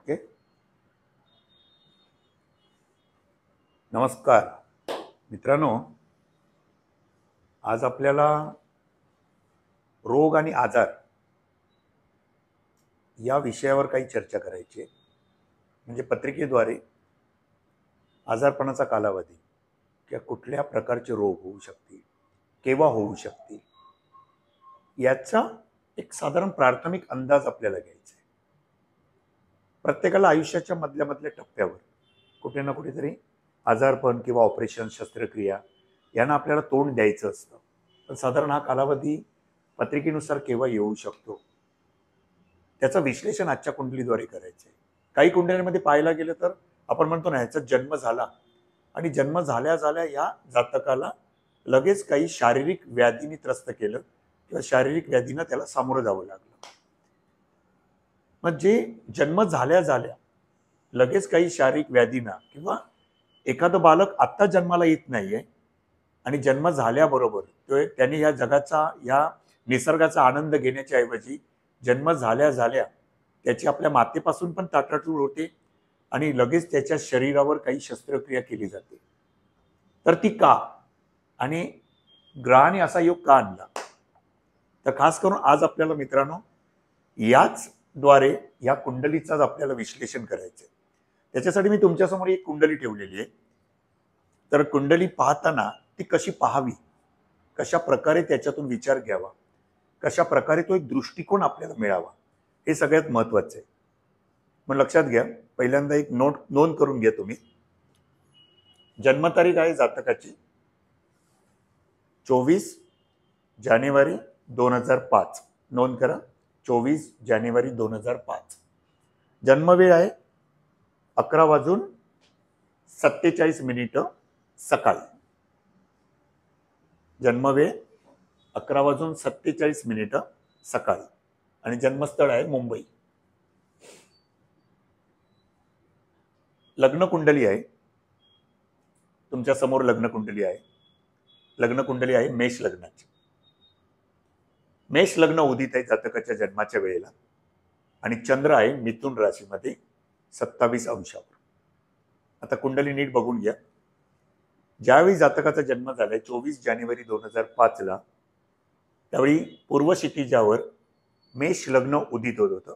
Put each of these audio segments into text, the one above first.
Okay. नमस्कार मित्रांनो, आज आपल्याला रोग आणि आजार या विषयावर काही चर्चा करायची आहे. म्हणजे पत्रिकेद्वारे आजारपणाचा कालावधी किंवा कुठल्या प्रकारचे रोग होऊ शकतील, केव्हा होऊ शकतील, याचा एक साधारण प्राथमिक अंदाज आपल्याला घ्यायचा आहे. प्रत्येकाला आयुष्याच्या मधल्या टप्प्यावर कुठे ना कुठेतरी आजारपण किंवा ऑपरेशन, शस्त्रक्रिया यांना आपल्याला तोंड द्यायचं असतं. पण साधारण हा कालावधी पत्रिकेनुसार केव्हा येऊ शकतो, त्याचं विश्लेषण आजच्या कुंडलीद्वारे करायचं आहे. काही कुंडलीमध्ये पाहायला गेलं तर आपण म्हणतो ना, ह्याचा जन्म झाला आणि जन्म झाल्या झाल्या या जातकाला लगेच काही शारीरिक व्याधीने त्रस्त केलं किंवा शारीरिक व्याधीनं त्याला सामोरं जावं लागलं. मग जे जन्म झाल्या झाल्या लगेच काही शारीरिक व्याधीना किंवा एखादं बालक आत्ता जन्माला येत नाहीये आणि जन्म झाल्याबरोबर त्याने या जगाचा, या निसर्गाचा आनंद घेण्याच्या ऐवजी जन्म झाल्या झाल्या त्याची आपल्या मातेपासून पण ताटाटूळ होते आणि लगेच त्याच्या शरीरावर काही शस्त्रक्रिया केली जाते. तर ती का आणि ग्रहाने असा योग का आणला, तर खास करून आज आपल्याला मित्रांनो याच द्वारे या कुंडलीचाच आपल्याला विश्लेषण करायचंय. त्याच्यासाठी मी तुमच्यासमोर एक कुंडली ठेवलेली आहे. तर कुंडली पाहताना ती कशी पाहावी, कशा प्रकारे त्याच्यातून विचार घ्यावा, कशा प्रकारे तो एक दृष्टिकोन आपल्याला मिळावा, हे सगळ्यात महत्वाचं आहे. मग लक्षात घ्या, पहिल्यांदा एक नोंद करून घ्या तुम्ही. जन्मतारीख आहे जातकाची 24 जानेवारी 2005. नोंद करा, 24 जानेवारी 2005. जन्मवेळ आहे 11:47 सकाळी. जन्मवेळ 11:47 सकाळी आणि जन्मस्थळ आहे मुंबई. लग्न कुंडली आहे तुमच्या समोर. लग्न कुंडली आहे मेष लग्नाची. मेष लग्न उदित आहे जातकाच्या जन्माच्या वेळेला आणि चंद्र आहे मिथुन राशीमध्ये 27 अंशावर. आता कुंडली नीट बघून घ्या. ज्यावेळी जातकाचा जन्म झालाय 24 जानेवारी 2005 ला, त्यावेळी पूर्व क्षितिजावर मेष लग्न उदित होत होतं.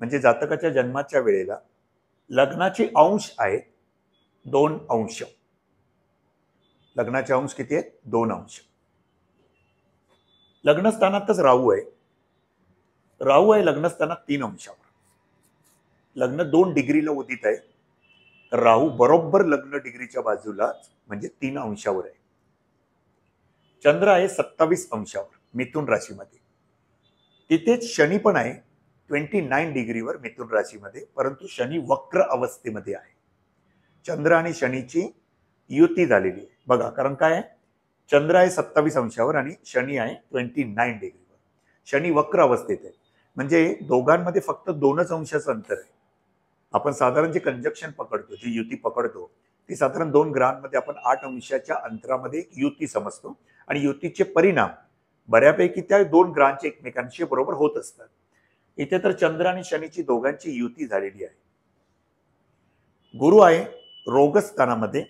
म्हणजे जातकाच्या जन्माच्या वेळेला लग्नाचे अंश आहेत 2 अंश. लग्नाचे अंश किती आहेत? 2 अंश. लग्नस्थानातच राहू आहे. राहू आहे लग्नस्थानात 3 अंशावर. लग्न 2 डिग्रीला उदित आहे. राहू बरोबर लग्न डिग्रीच्या बाजूलाच म्हणजे 3 अंशावर आहे. चंद्र आहे 27 अंशावर मिथुन राशीमध्ये. तिथेच शनी पण आहे 29 डिग्रीवर मिथुन राशीमध्ये, परंतु शनी वक्र अवस्थेमध्ये आहे. चंद्र आणि शनीची युती झालेली आहे बघा. कारण काय आहे, चंद्र आहे 27 अंशावर आणि शनी आहे 29 डिग्रीवर. शनी वक्र अवस्थेत आहे. म्हणजे दोघांमध्ये फक्त 2च अंशाचं अंतर आहे. आपण साधारण जे कंजक्शन पकडतो, जी युती पकडतो, ती साधारण 2 ग्रहांमध्ये आपण 8 अंशाच्या अंतरामध्ये युती समजतो आणि युतीचे परिणाम बऱ्यापैकी त्या 2 ग्रहांचे एकमेकांशी बरोबर होत असतात. इथे तर चंद्र आणि शनीची दोघांची युती झालेली आहे. गुरु आहे रोगस्थानामध्ये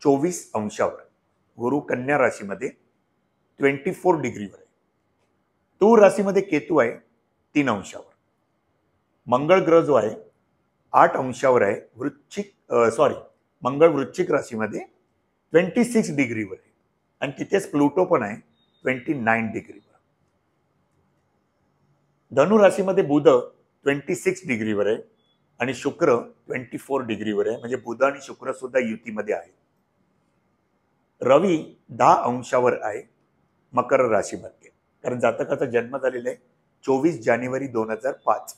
24 अंशावर. गुरु कन्या राशीमध्ये 24 डिग्रीवर आहे. तूळ राशीमध्ये केतू आहे 3 अंशावर. मंगळ ग्रह जो आहे 8 अंशावर आहे. मंगळ वृश्चिक राशीमध्ये 26 डिग्रीवर आहे आणि तिथेच प्लुटो पण आहे 29 डिग्रीवर. धनु राशीमध्ये बुध 26 डिग्रीवर आहे आणि शुक्र 24 डिग्रीवर आहे. म्हणजे बुध आणि शुक्र सुद्धा युतीमध्ये आहे. रवी 10 अंशावर आहे मकर राशीमध्ये. कारण जातकाचा जन्म झालेला आहे 24 जानेवारी 2005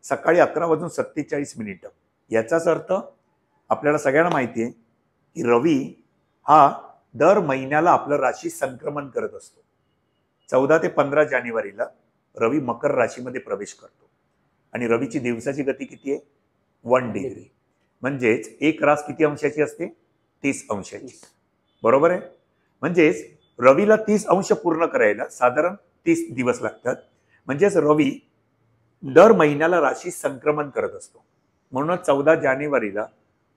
सकाळी 11:47. याचाच अर्थ आपल्याला सगळ्यांना माहिती आहे की रवी हा दर महिन्याला आपलं राशी संक्रमण करत असतो. 14 ते 15 जानेवारीला रवी मकर राशीमध्ये प्रवेश करतो आणि रवीची दिवसाची गती किती आहे? 1 डिग्री. म्हणजेच एक रास किती अंशाची असते? 30 अंशाची. बरोबर आहे. म्हणजेच रवीला 30 अंश पूर्ण करायला साधारण 30 दिवस लागतात. म्हणजेच रवी दर महिन्याला राशी संक्रमण करत असतो. म्हणून 14 जानेवारीला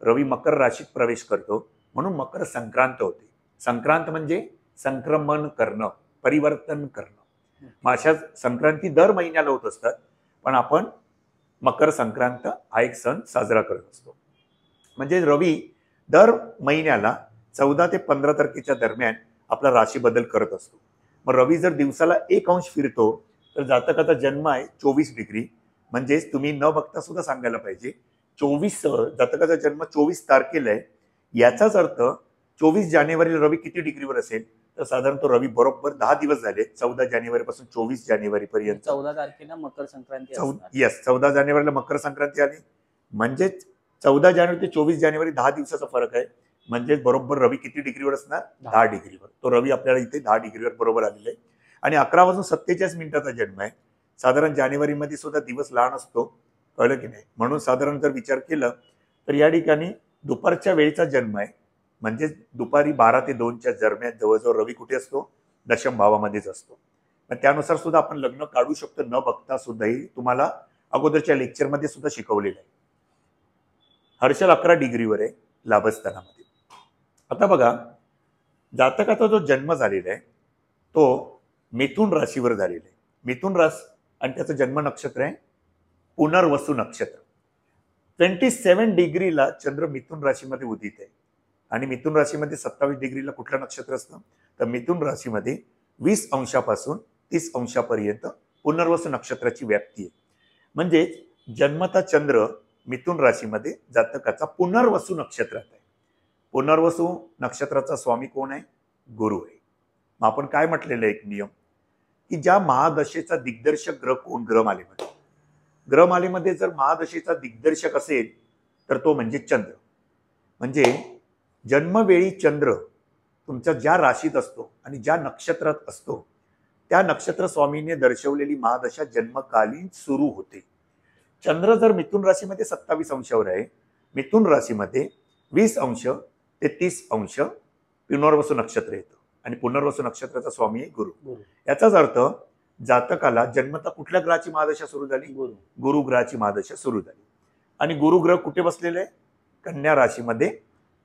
रवी मकर राशीत प्रवेश करतो, म्हणून मकर संक्रांत होते. संक्रांत म्हणजे संक्रमण करणं, परिवर्तन करणं. मग अशा संक्रांती दर महिन्याला होत असतात, पण आपण मकर संक्रांत हा एक सण साजरा करत असतो. म्हणजे रवी दर महिन्याला 14 ते 15 तारखेच्या दरम्यान आपला राशी बदल करत असतो. मग रवी जर दिवसाला 1 अंश फिरतो तर जातकाचा जन्म आहे 24 डिग्री. म्हणजेच तुम्ही न बघता सुद्धा सांगायला पाहिजे 24 जातकाचा जन्म 24 तारखेला आहे. याचाच अर्थ 24 जानेवारी रवी किती डिग्रीवर असेल, तर साधारण तो रवी बरोबर 10 दिवस झाले. 14 जानेवारी पासून 24 जानेवारी पर्यंत. 14 तारखेला मकर संक्रांती असणार. येस, 14 जानेवारीला मकर संक्रांती आली. म्हणजेच 14 जानेवारी ते 24 जानेवारी 10 दिवसाचा फरक आहे. म्हणजे बरोबर रवी किती डिग्रीवर असणार, 10 डिग्रीवर. तो रवी आपल्याला इथे 10 डिग्रीवर बरोबर आलेला आहे. आणि 11:47 जन्म आहे. साधारण जानेवारीमध्ये सुद्धा दिवस लहान असतो, कळलं की नाही. म्हणून साधारण जर विचार केला तर या ठिकाणी दुपारच्या वेळेचा जन्म आहे. म्हणजे दुपारी 12 ते 2च्या दरम्यान जवळजवळ रवी कुठे असतो, दशम भावामध्येच असतो. त्यानुसार सुद्धा आपण लग्न काढू शकतो न बघता सुद्धा. ही तुम्हाला अगोदरच्या लेक्चरमध्ये सुद्धा शिकवलेलं आहे. हर्षल 11 डिग्रीवर आहे लाभस्थानामध्ये. आता बघा, जातकाचा जो जन्म झालेला आहे तो मिथुन राशीवर झालेला आहे. मिथुन राशी आणि त्याचं जन्म नक्षत्र आहे पुनर्वसू नक्षत्र. 27 डिग्रीला चंद्र मिथुन राशीमध्ये उदित आहे. आणि मिथुन राशीमध्ये 27 डिग्रीला कुठलं नक्षत्र असतं, तर मिथुन राशीमध्ये 20 अंशापासून 30 अंशापर्यंत पुनर्वसू नक्षत्राची व्याप्ती आहे. म्हणजे जन्मता चंद्र मिथुन राशीमध्ये जातकाचा पुनर्वसू नक्षत्रात आहे. पुनर्वसू नक्षत्राचा स्वामी कोण आहे, गुरु आहे. मग आपण काय म्हटलेलं एक नियम, की ज्या महादशेचा दिग्दर्शक ग्रह कोण, ग्रहमालेमध्ये ग्रहमालेमध्ये जर महादशेचा दिग्दर्शक असेल तर तो म्हणजे चंद्र. म्हणजे जन्मवेळी चंद्र तुमच्या ज्या राशीत असतो आणि ज्या नक्षत्रात असतो त्या नक्षत्र स्वामीने दर्शवलेली महादशा जन्मकालीन सुरू होते. चंद्र जर मिथुन राशीमध्ये 27 अंशावर आहे, मिथुन राशीमध्ये 20 अंश ते 30 अंश पुनर्वसू नक्षत्र येतं. आणि पुनर्वसू नक्षत्राचा स्वामी आहे गुरु. याचाच अर्थ जातकाला जन्मता कुठल्या ग्रहाची महादशा सुरू झाली, गुरु ग्रहाची महादशा सुरू झाली. आणि गुरु ग्रह कुठे बसलेले आहे, कन्या राशीमध्ये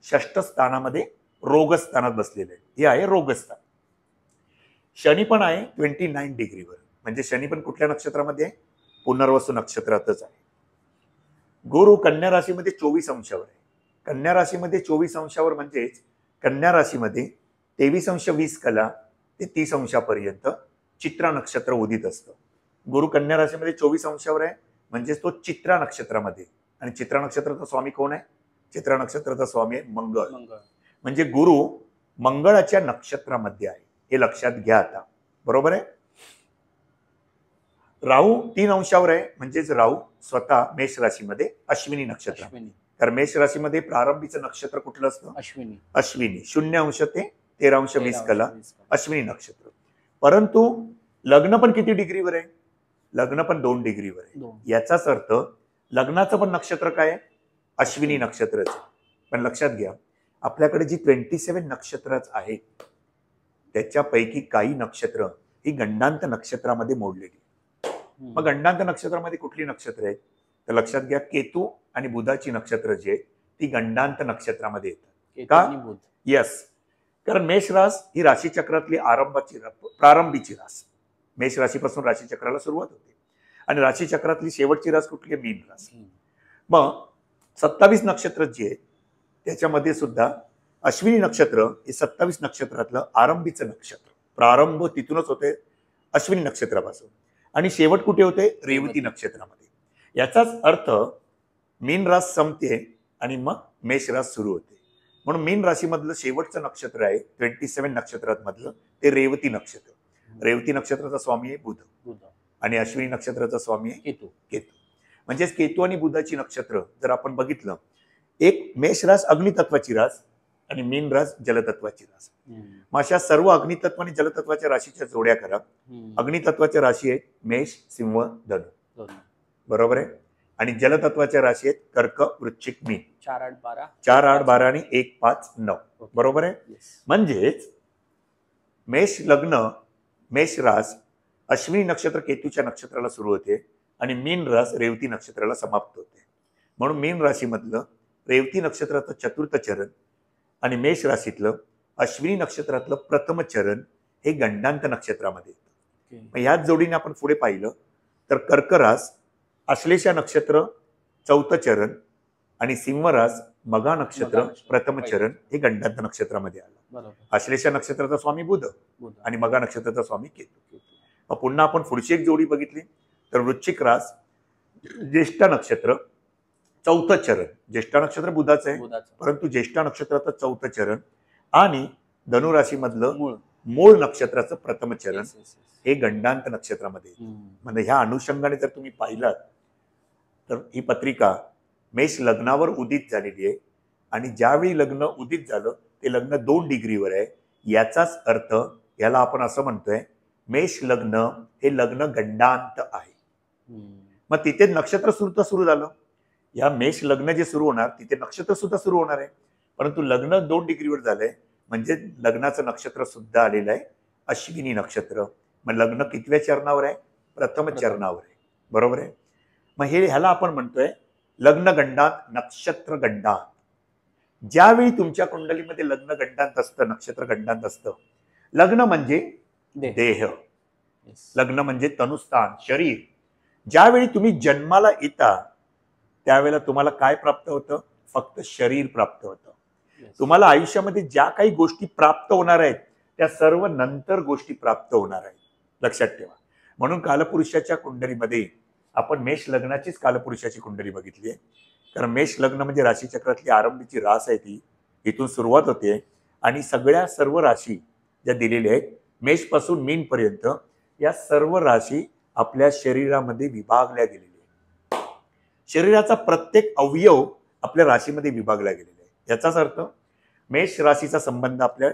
6ष्ठ स्थानामध्ये रोगस्थानात बसलेले आहे. हे आहे रोगस्थान. शनी पण आहे 29 डिग्रीवर. म्हणजे शनी पण कुठल्या नक्षत्रामध्ये आहे, पुनर्वसू नक्षत्रातच आहे. गुरु कन्या राशीमध्ये 24 अंशावर आहे. कन्या राशीमध्ये 24 अंशावर म्हणजेच कन्या राशीमध्ये 23 अंश 20 कला ते 30 अंशापर्यंत चित्रा नक्षत्र उदित असतं. गुरु कन्या राशीमध्ये 24 अंशावर आहे, म्हणजेच तो चित्रा नक्षत्रामध्ये. आणि चित्रा नक्षत्राचा स्वामी कोण आहे, चित्रा नक्षत्राचा स्वामी आहे मंगळ. म्हणजे गुरु मंगळाच्या नक्षत्रामध्ये आहे, हे लक्षात घ्या आता. बरोबर आहे. राहू 3 अंशावर आहे, म्हणजेच राहू स्वतः मेष राशीमध्ये अश्विनी नक्षत्र. तर मेष राशीमध्ये प्रारंभीचं नक्षत्र कुठलं असतं, अश्विनी. अश्विनी 0 अंश ते 13 अंश 20 कला अश्विनी नक्षत्र. परंतु लग्न पण किती डिग्रीवर आहे, लग्न पण 2 डिग्रीवर आहे. याचाच अर्थ लग्नाचं पण नक्षत्र काय आहे, अश्विनी नक्षत्रच. पण लक्षात घ्या, आपल्याकडे जी 27 नक्षत्र आहेत त्याच्यापैकी काही नक्षत्र ही गंडांत नक्षत्रामध्ये मोडलेली. मग गंडांत नक्षत्रामध्ये कुठली नक्षत्र आहेत, तर लक्षात घ्या केतू आणि बुधाची नक्षत्र जी आहेत ती गंडांत नक्षत्रामध्ये येतात. का, यस, कारण मेष रास ही राशीचक्रातली प्रारंभीची रास. मेष राशीपासून राशीचक्राला सुरुवात होते. आणि राशीचक्रातली शेवटची रास कुठली आहे, मीन रास. मग 27 नक्षत्र जी आहेत त्याच्यामध्ये सुद्धा अश्विनी नक्षत्र हे 27 नक्षत्रातलं आरंभीचं नक्षत्र. प्रारंभ तिथूनच होते अश्विनी नक्षत्रापासून आणि शेवट कुठे होते, रेवती नक्षत्रामध्ये. याचाच अर्थ मीन रास संपते आणि मग मेष रास सुरू होते. म्हणून मीन राशीमधलं शेवटचं नक्षत्र आहे 27 नक्षत्रात मधलं ते रेवती नक्षत्र. रेवती नक्षत्राचा स्वामी आहे बुध आणि अश्विनी नक्षत्राचा स्वामी आहे केतू. म्हणजेच केतू आणि बुधाची नक्षत्र जर आपण बघितलं, एक मेष रास अग्नितत्वाची रास आणि मीन रास जलतत्वाची रास. मग अशा सर्व अग्नितत्व आणि जलतत्वाच्या राशीच्या जोड्या करा. अग्नितत्वाच्या राशी आहेत मेष, सिंह, धनु. बरोबर आहे. आणि जलतत्वाच्या राशी आहेत कर्क, वृश्चिक, मीन. 4, 8, 12 4, 8, 12 आणि 1, 5, 9. बरोबर आहे. म्हणजेच मेष लग्न, मेष रास अश्विनी नक्षत्र केतूच्या नक्षत्राला सुरू होते आणि मीन रास रेवती नक्षत्राला समाप्त होते. म्हणून मीन राशीमधलं रेवती नक्षत्राचं चतुर्थ चरण आणि मेष राशीतलं अश्विनी नक्षत्रातलं प्रथम चरण हे गंडांत नक्षत्रामध्ये येतं. मग ह्याच जोडीने आपण पुढे पाहिलं तर कर्क रास आश्लेषा नक्षत्र चौथं चरण आणि सिंह रास मघा नक्षत्र प्रथम चरण हे गंडांत नक्षत्रामध्ये आलं. बरोबर. आश्लेषा नक्षत्राचा स्वामी बुध बुध. आणि मघा नक्षत्राचा स्वामी केतू. मग पुन्हा आपण पुढची एक जोडी बघितली तर वृश्चिक रास ज्येष्ठा नक्षत्र चौथं चरण. ज्येष्ठा नक्षत्र बुधाचं आहे, बुधाचं. परंतु ज्येष्ठा नक्षत्राचं चौथं चरण आणि धनुराशीमधलं मूळ. मूळ नक्षत्राचं प्रथम चरण Yes, yes, yes. हे गंडांत नक्षत्रामध्ये येतं. म्हणजे ह्या अनुषंगाने जर तुम्ही पाहिलात तर ही पत्रिका मेष लग्नावर उदित झालेली आहे आणि ज्यावेळी लग्न उदित झालं ते लग्न 2 डिग्रीवर आहे. याचाच अर्थ याला आपण असं म्हणतोय मेष लग्न हे लग्न गंडांत आहे. मग तिथे नक्षत्र सुद्धा सुरू झालं. या मेष लग्न जे सुरू होणार तिथे नक्षत्र सुद्धा सुरू होणार आहे, परंतु लग्न 2 डिग्रीवर झालंय म्हणजे लग्नाचं नक्षत्र सुद्धा आलेलं आहे अश्विनी नक्षत्र. मग लग्न कितव्या चरणावर आहे? प्रथम चरणावर आहे. बरोबर आहे. मग ह्याला आपण म्हणतोय लग्न गंडात नक्षत्र गंडात. ज्यावेळी तुमच्या कुंडलीमध्ये लग्न गंडात असतं, नक्षत्र गंडात असतं, लग्न म्हणजे देह, Yes. लग्न म्हणजे तनुस्थान शरीर. ज्यावेळी तुम्ही जन्माला येता त्यावेळेला तुम्हाला काय प्राप्त होतं? फक्त शरीर प्राप्त होतं. Yes. तुम्हाला आयुष्यामध्ये ज्या काही गोष्टी प्राप्त होणार आहेत त्या सर्व नंतर गोष्टी प्राप्त होणार आहेत, लक्षात ठेवा. म्हणून कालपुरुषाच्या कुंडलीमध्ये आपण मेष लग्नाचीच कालपुरुषाची कुंडली बघितली आहे. कारण मेष लग्न म्हणजे राशीचक्रातली आरंभीची रास आहे, ती इथून सुरुवात होते आणि सगळ्या सर्व राशी ज्या दिलेल्या आहेत मेष पासून मीन पर्यंत या सर्व राशी आपल्या शरीरामध्ये विभागल्या गेलेल्या आहेत. शरीराचा प्रत्येक अवयव आपल्या राशीमध्ये विभागला गेलेला आहे. याचाच अर्थ मेष राशीचा संबंध आपल्या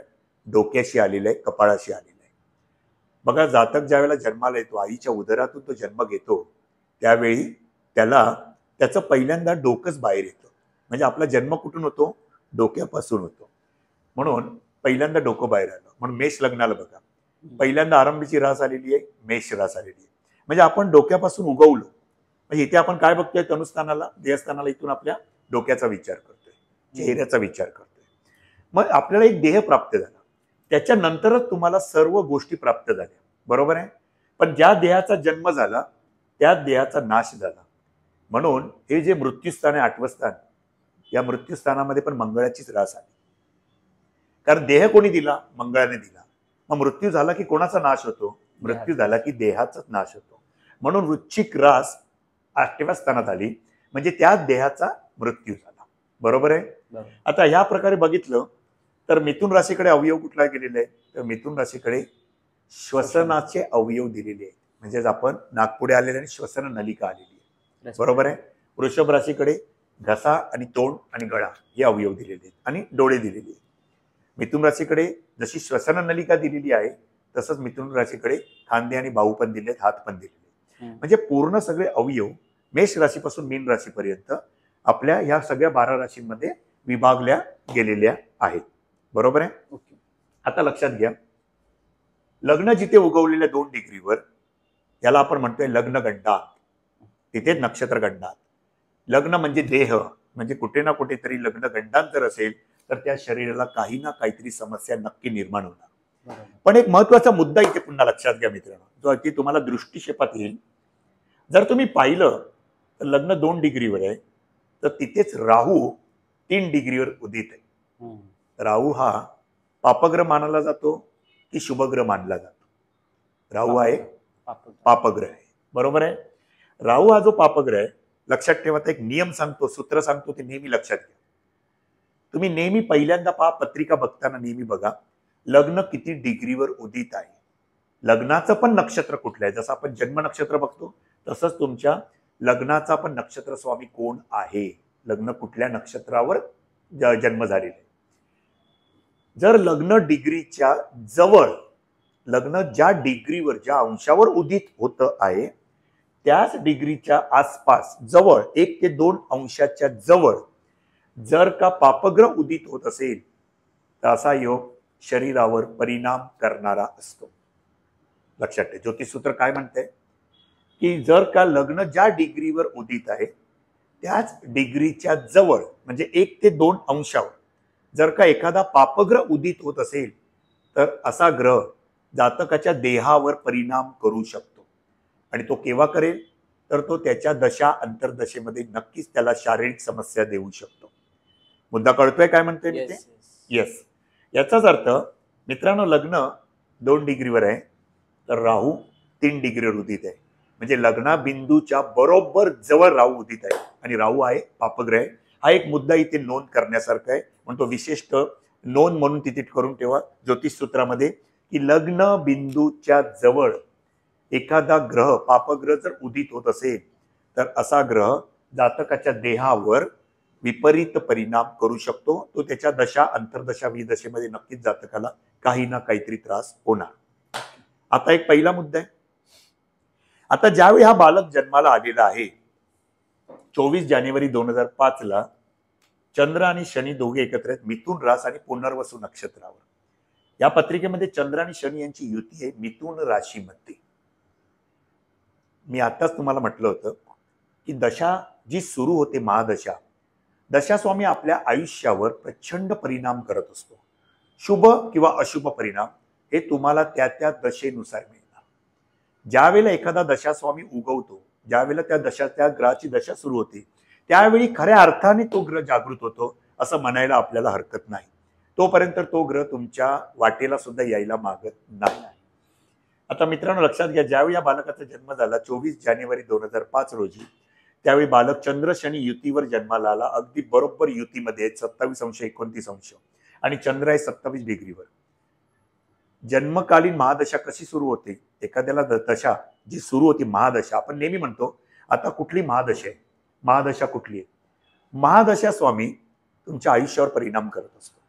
डोक्याशी आलेला आहे, कपाळाशी आलेला आहे. बघा, जातक ज्या वेळेला जन्माला येतो, आईच्या उदरातून तो जन्म घेतो, त्यावेळी त्याचं पहिल्यांदा डोकंच बाहेर येतं. म्हणजे आपला जन्म कुठून होतो? डोक्यापासून होतो. म्हणून पहिल्यांदा डोकं बाहेर आलं. म्हणून मेष लग्नाला बघा, पहिल्यांदा आरंभीची रास आलेली आहे, मेष रास आलेली आहे. म्हणजे आपण डोक्यापासून उगवलो. म्हणजे इथे आपण काय बघतोय? तनुस्थानाला, देहस्थानाला इथून आपल्या डोक्याचा विचार करतोय, चेहऱ्याचा विचार करतोय. मग आपल्याला एक देह प्राप्त झाला, त्याच्यानंतरच तुम्हाला सर्व गोष्टी प्राप्त झाल्या. बरोबर आहे. पण ज्या देहाचा जन्म झाला त्या देहाचा नाश झाला. म्हणून हे जे मृत्यूस्थान आहे, 8वं स्थान, या मृत्यूस्थानामध्ये पण मंगळाचीच रास आली. कारण देह कोणी दिला? मंगळाने दिला. मग मृत्यू झाला की कोणाचा नाश होतो? मृत्यू झाला की देहाचाच नाश होतो. म्हणून वृश्चिक रास 8व्या स्थानात आली म्हणजे त्या देहाचा मृत्यू झाला. बरोबर आहे. आता ह्या प्रकारे बघितलं तर मिथुन राशीकडे अवयव कुठला गेलेले आहे? तर मिथुन राशीकडे श्वसनाचे अवयव दिलेले आहेत. म्हणजेच आपण नागपुढे आलेले आणि श्वसन नलिका आलेली आहे. बरोबर आहे. वृषभ राशीकडे घसा आणि तोंड आणि गळा हे अवयव दिलेले आहेत आणि डोळे दिलेले आहेत. मिथुन राशीकडे जशी श्वसन नलिका दिलेली आहे तसंच मिथुन राशीकडे खांदे आणि बाहू पण दिले आहेत, हात पण दिलेले आहेत. म्हणजे पूर्ण सगळे अवयव मेष राशीपासून मीन राशीपर्यंत आपल्या ह्या सगळ्या 12 राशींमध्ये विभागल्या गेलेल्या आहेत. बरोबर आहे. ओके. आता लक्षात घ्या, लग्न जिथे उगवलेल्या 2 डिग्रीवर याला आपण म्हणतोय लग्न गंडात, तिथे नक्षत्र गंडात. लग्न म्हणजे देह, म्हणजे कुठे ना कुठेतरी लग्न गंडात जर असेल तर त्या शरीराला काही ना काहीतरी समस्या नक्की निर्माण होणार. पण एक महत्वाचा मुद्दा इथे पुन्हा लक्षात घ्या मित्रांनो, जो अगदी तुम्हाला दृष्टिक्षेपात येईल. जर तुम्ही पाहिलं तर लग्न 2 डिग्रीवर आहे, तर तिथेच राहू 3 डिग्रीवर उदित आहे. राहू हा पापग्रह मानला जातो की शुभग्रह मानला जातो? राहू आहे पापग्रह आहे. बरोबर आहे. राहू हा जो पापग्रह आहे, लक्षात ठेवा, एक नियम सांगतो, सूत्र सांगतो, ते नेहमी लक्षात घ्या. तुम्ही नेहमी पहिल्यांदा पत्रिका बघताना नेहमी बघा लग्न किती डिग्रीवर उदित आहे, लग्नाचं पण नक्षत्र कुठलं आहे. जसं आपण जन्म नक्षत्र बघतो तसंच तुमच्या लग्नाचा पण नक्षत्र स्वामी कोण आहे, लग्न कुठल्या नक्षत्रावर जन्म झालेला आहे. जर लग्न डिग्रीच्या जवळ, लग्न ज्या डिग्रीवर, ज्या अंशावर उदित होतं आहे त्याच डिग्रीच्या आसपास, जवळ 1 ते 2 अंशाच्या जवळ जर का पापग्रह उदित होत असेल तर असा योग शरीरावर परिणाम करणारा असतो. लक्षात ठेवा. ज्योतिषसूत्र काय म्हणते? की जर का लग्न ज्या डिग्रीवर उदित आहे त्याच डिग्रीच्या जवळ म्हणजे 1 ते 2 अंशावर जर का एखादा पापग्रह उदित होत असेल तर असा ग्रह जातकाच्या देहावर परिणाम करू शकतो. आणि तो केव्हा करेल तर तो त्याच्या दशा अंतर्दशेमध्ये नक्कीच त्याला शारीरिक समस्या देऊ शकतो. मुद्दा कळतोय काय म्हणतोय मी ते? Yes yes. येस. याचाच अर्थ मित्रांनो, लग्न 2 डिग्रीवर आहे तर राहू 3 डिग्रीवर उदित आहे. म्हणजे लग्ना बिंदूच्या बरोबर जवळ राहू उदित आहे आणि राहू आहे पापग्रह आहे. हा एक मुद्दा इथे नोंद करण्यासारखा आहे, म्हणून तो विशिष्ट नोंद म्हणून तिथे करून ठेवा ज्योतिष सूत्रामध्ये, की लग्न बिंदूच्या जवळ एखादा ग्रह पापग्रह जर उदित होत असेल तर असा ग्रह जातकाच्या देहावर विपरीत परिणाम करू शकतो. तो त्याच्या दशा अंतर्दशा विदशेमध्ये नक्कीच जातकाला काही ना काहीतरी त्रास होणार. आता एक पहिला मुद्दा आहे. आता ज्यावेळी हा बालक जन्माला आलेला आहे 24 जानेवारी 2005 ला चंद्र आणि शनी दोघे एकत्र आहेत मिथुन रास आणि पुनर्वसू नक्षत्रावर. या पत्रिकेमध्ये चंद्र आणि शनी यांची युती आहे मिथुन राशीमध्ये. मी आताच तुम्हाला म्हटलं होतं की दशा जी सुरू होते महादशा, दशास्वामी आपल्या आयुष्यावर प्रचंड परिणाम करत असतो. शुभ किंवा अशुभ परिणाम हे तुम्हाला त्या त्या दशेनुसार मिळणार. ज्या वेळेला एखादा दशास्वामी उगवतो, ज्या वेळेला त्या ग्रहाची दशा सुरू होते त्यावेळी खऱ्या अर्थाने तो ग्रह जागृत होतो असं म्हणायला आपल्याला हरकत नाही. तोपर्यंत तो ग्रह तुमच्या वाटेला सुद्धा यायला मागत नाही. आता मित्रांनो लक्षात घ्या, ज्यावेळी या बालकाचा जन्म झाला 24 जानेवारी 2005 रोजी, त्यावेळी बालक चंद्र शनी युतीवर जन्माला आला. अगदी बरोबर युतीमध्ये 27 अंश 29 अंश आणि चंद्र आहे 27 डिग्रीवर. जन्मकालीन महादशा कशी सुरू होते? एखाद्याला दशा जी सुरू होती महादशा, आपण नेहमी म्हणतो आता कुठली महादशा आहे, महादशा कुठली आहे? महादशा स्वामी तुमच्या आयुष्यावर परिणाम करत असतो,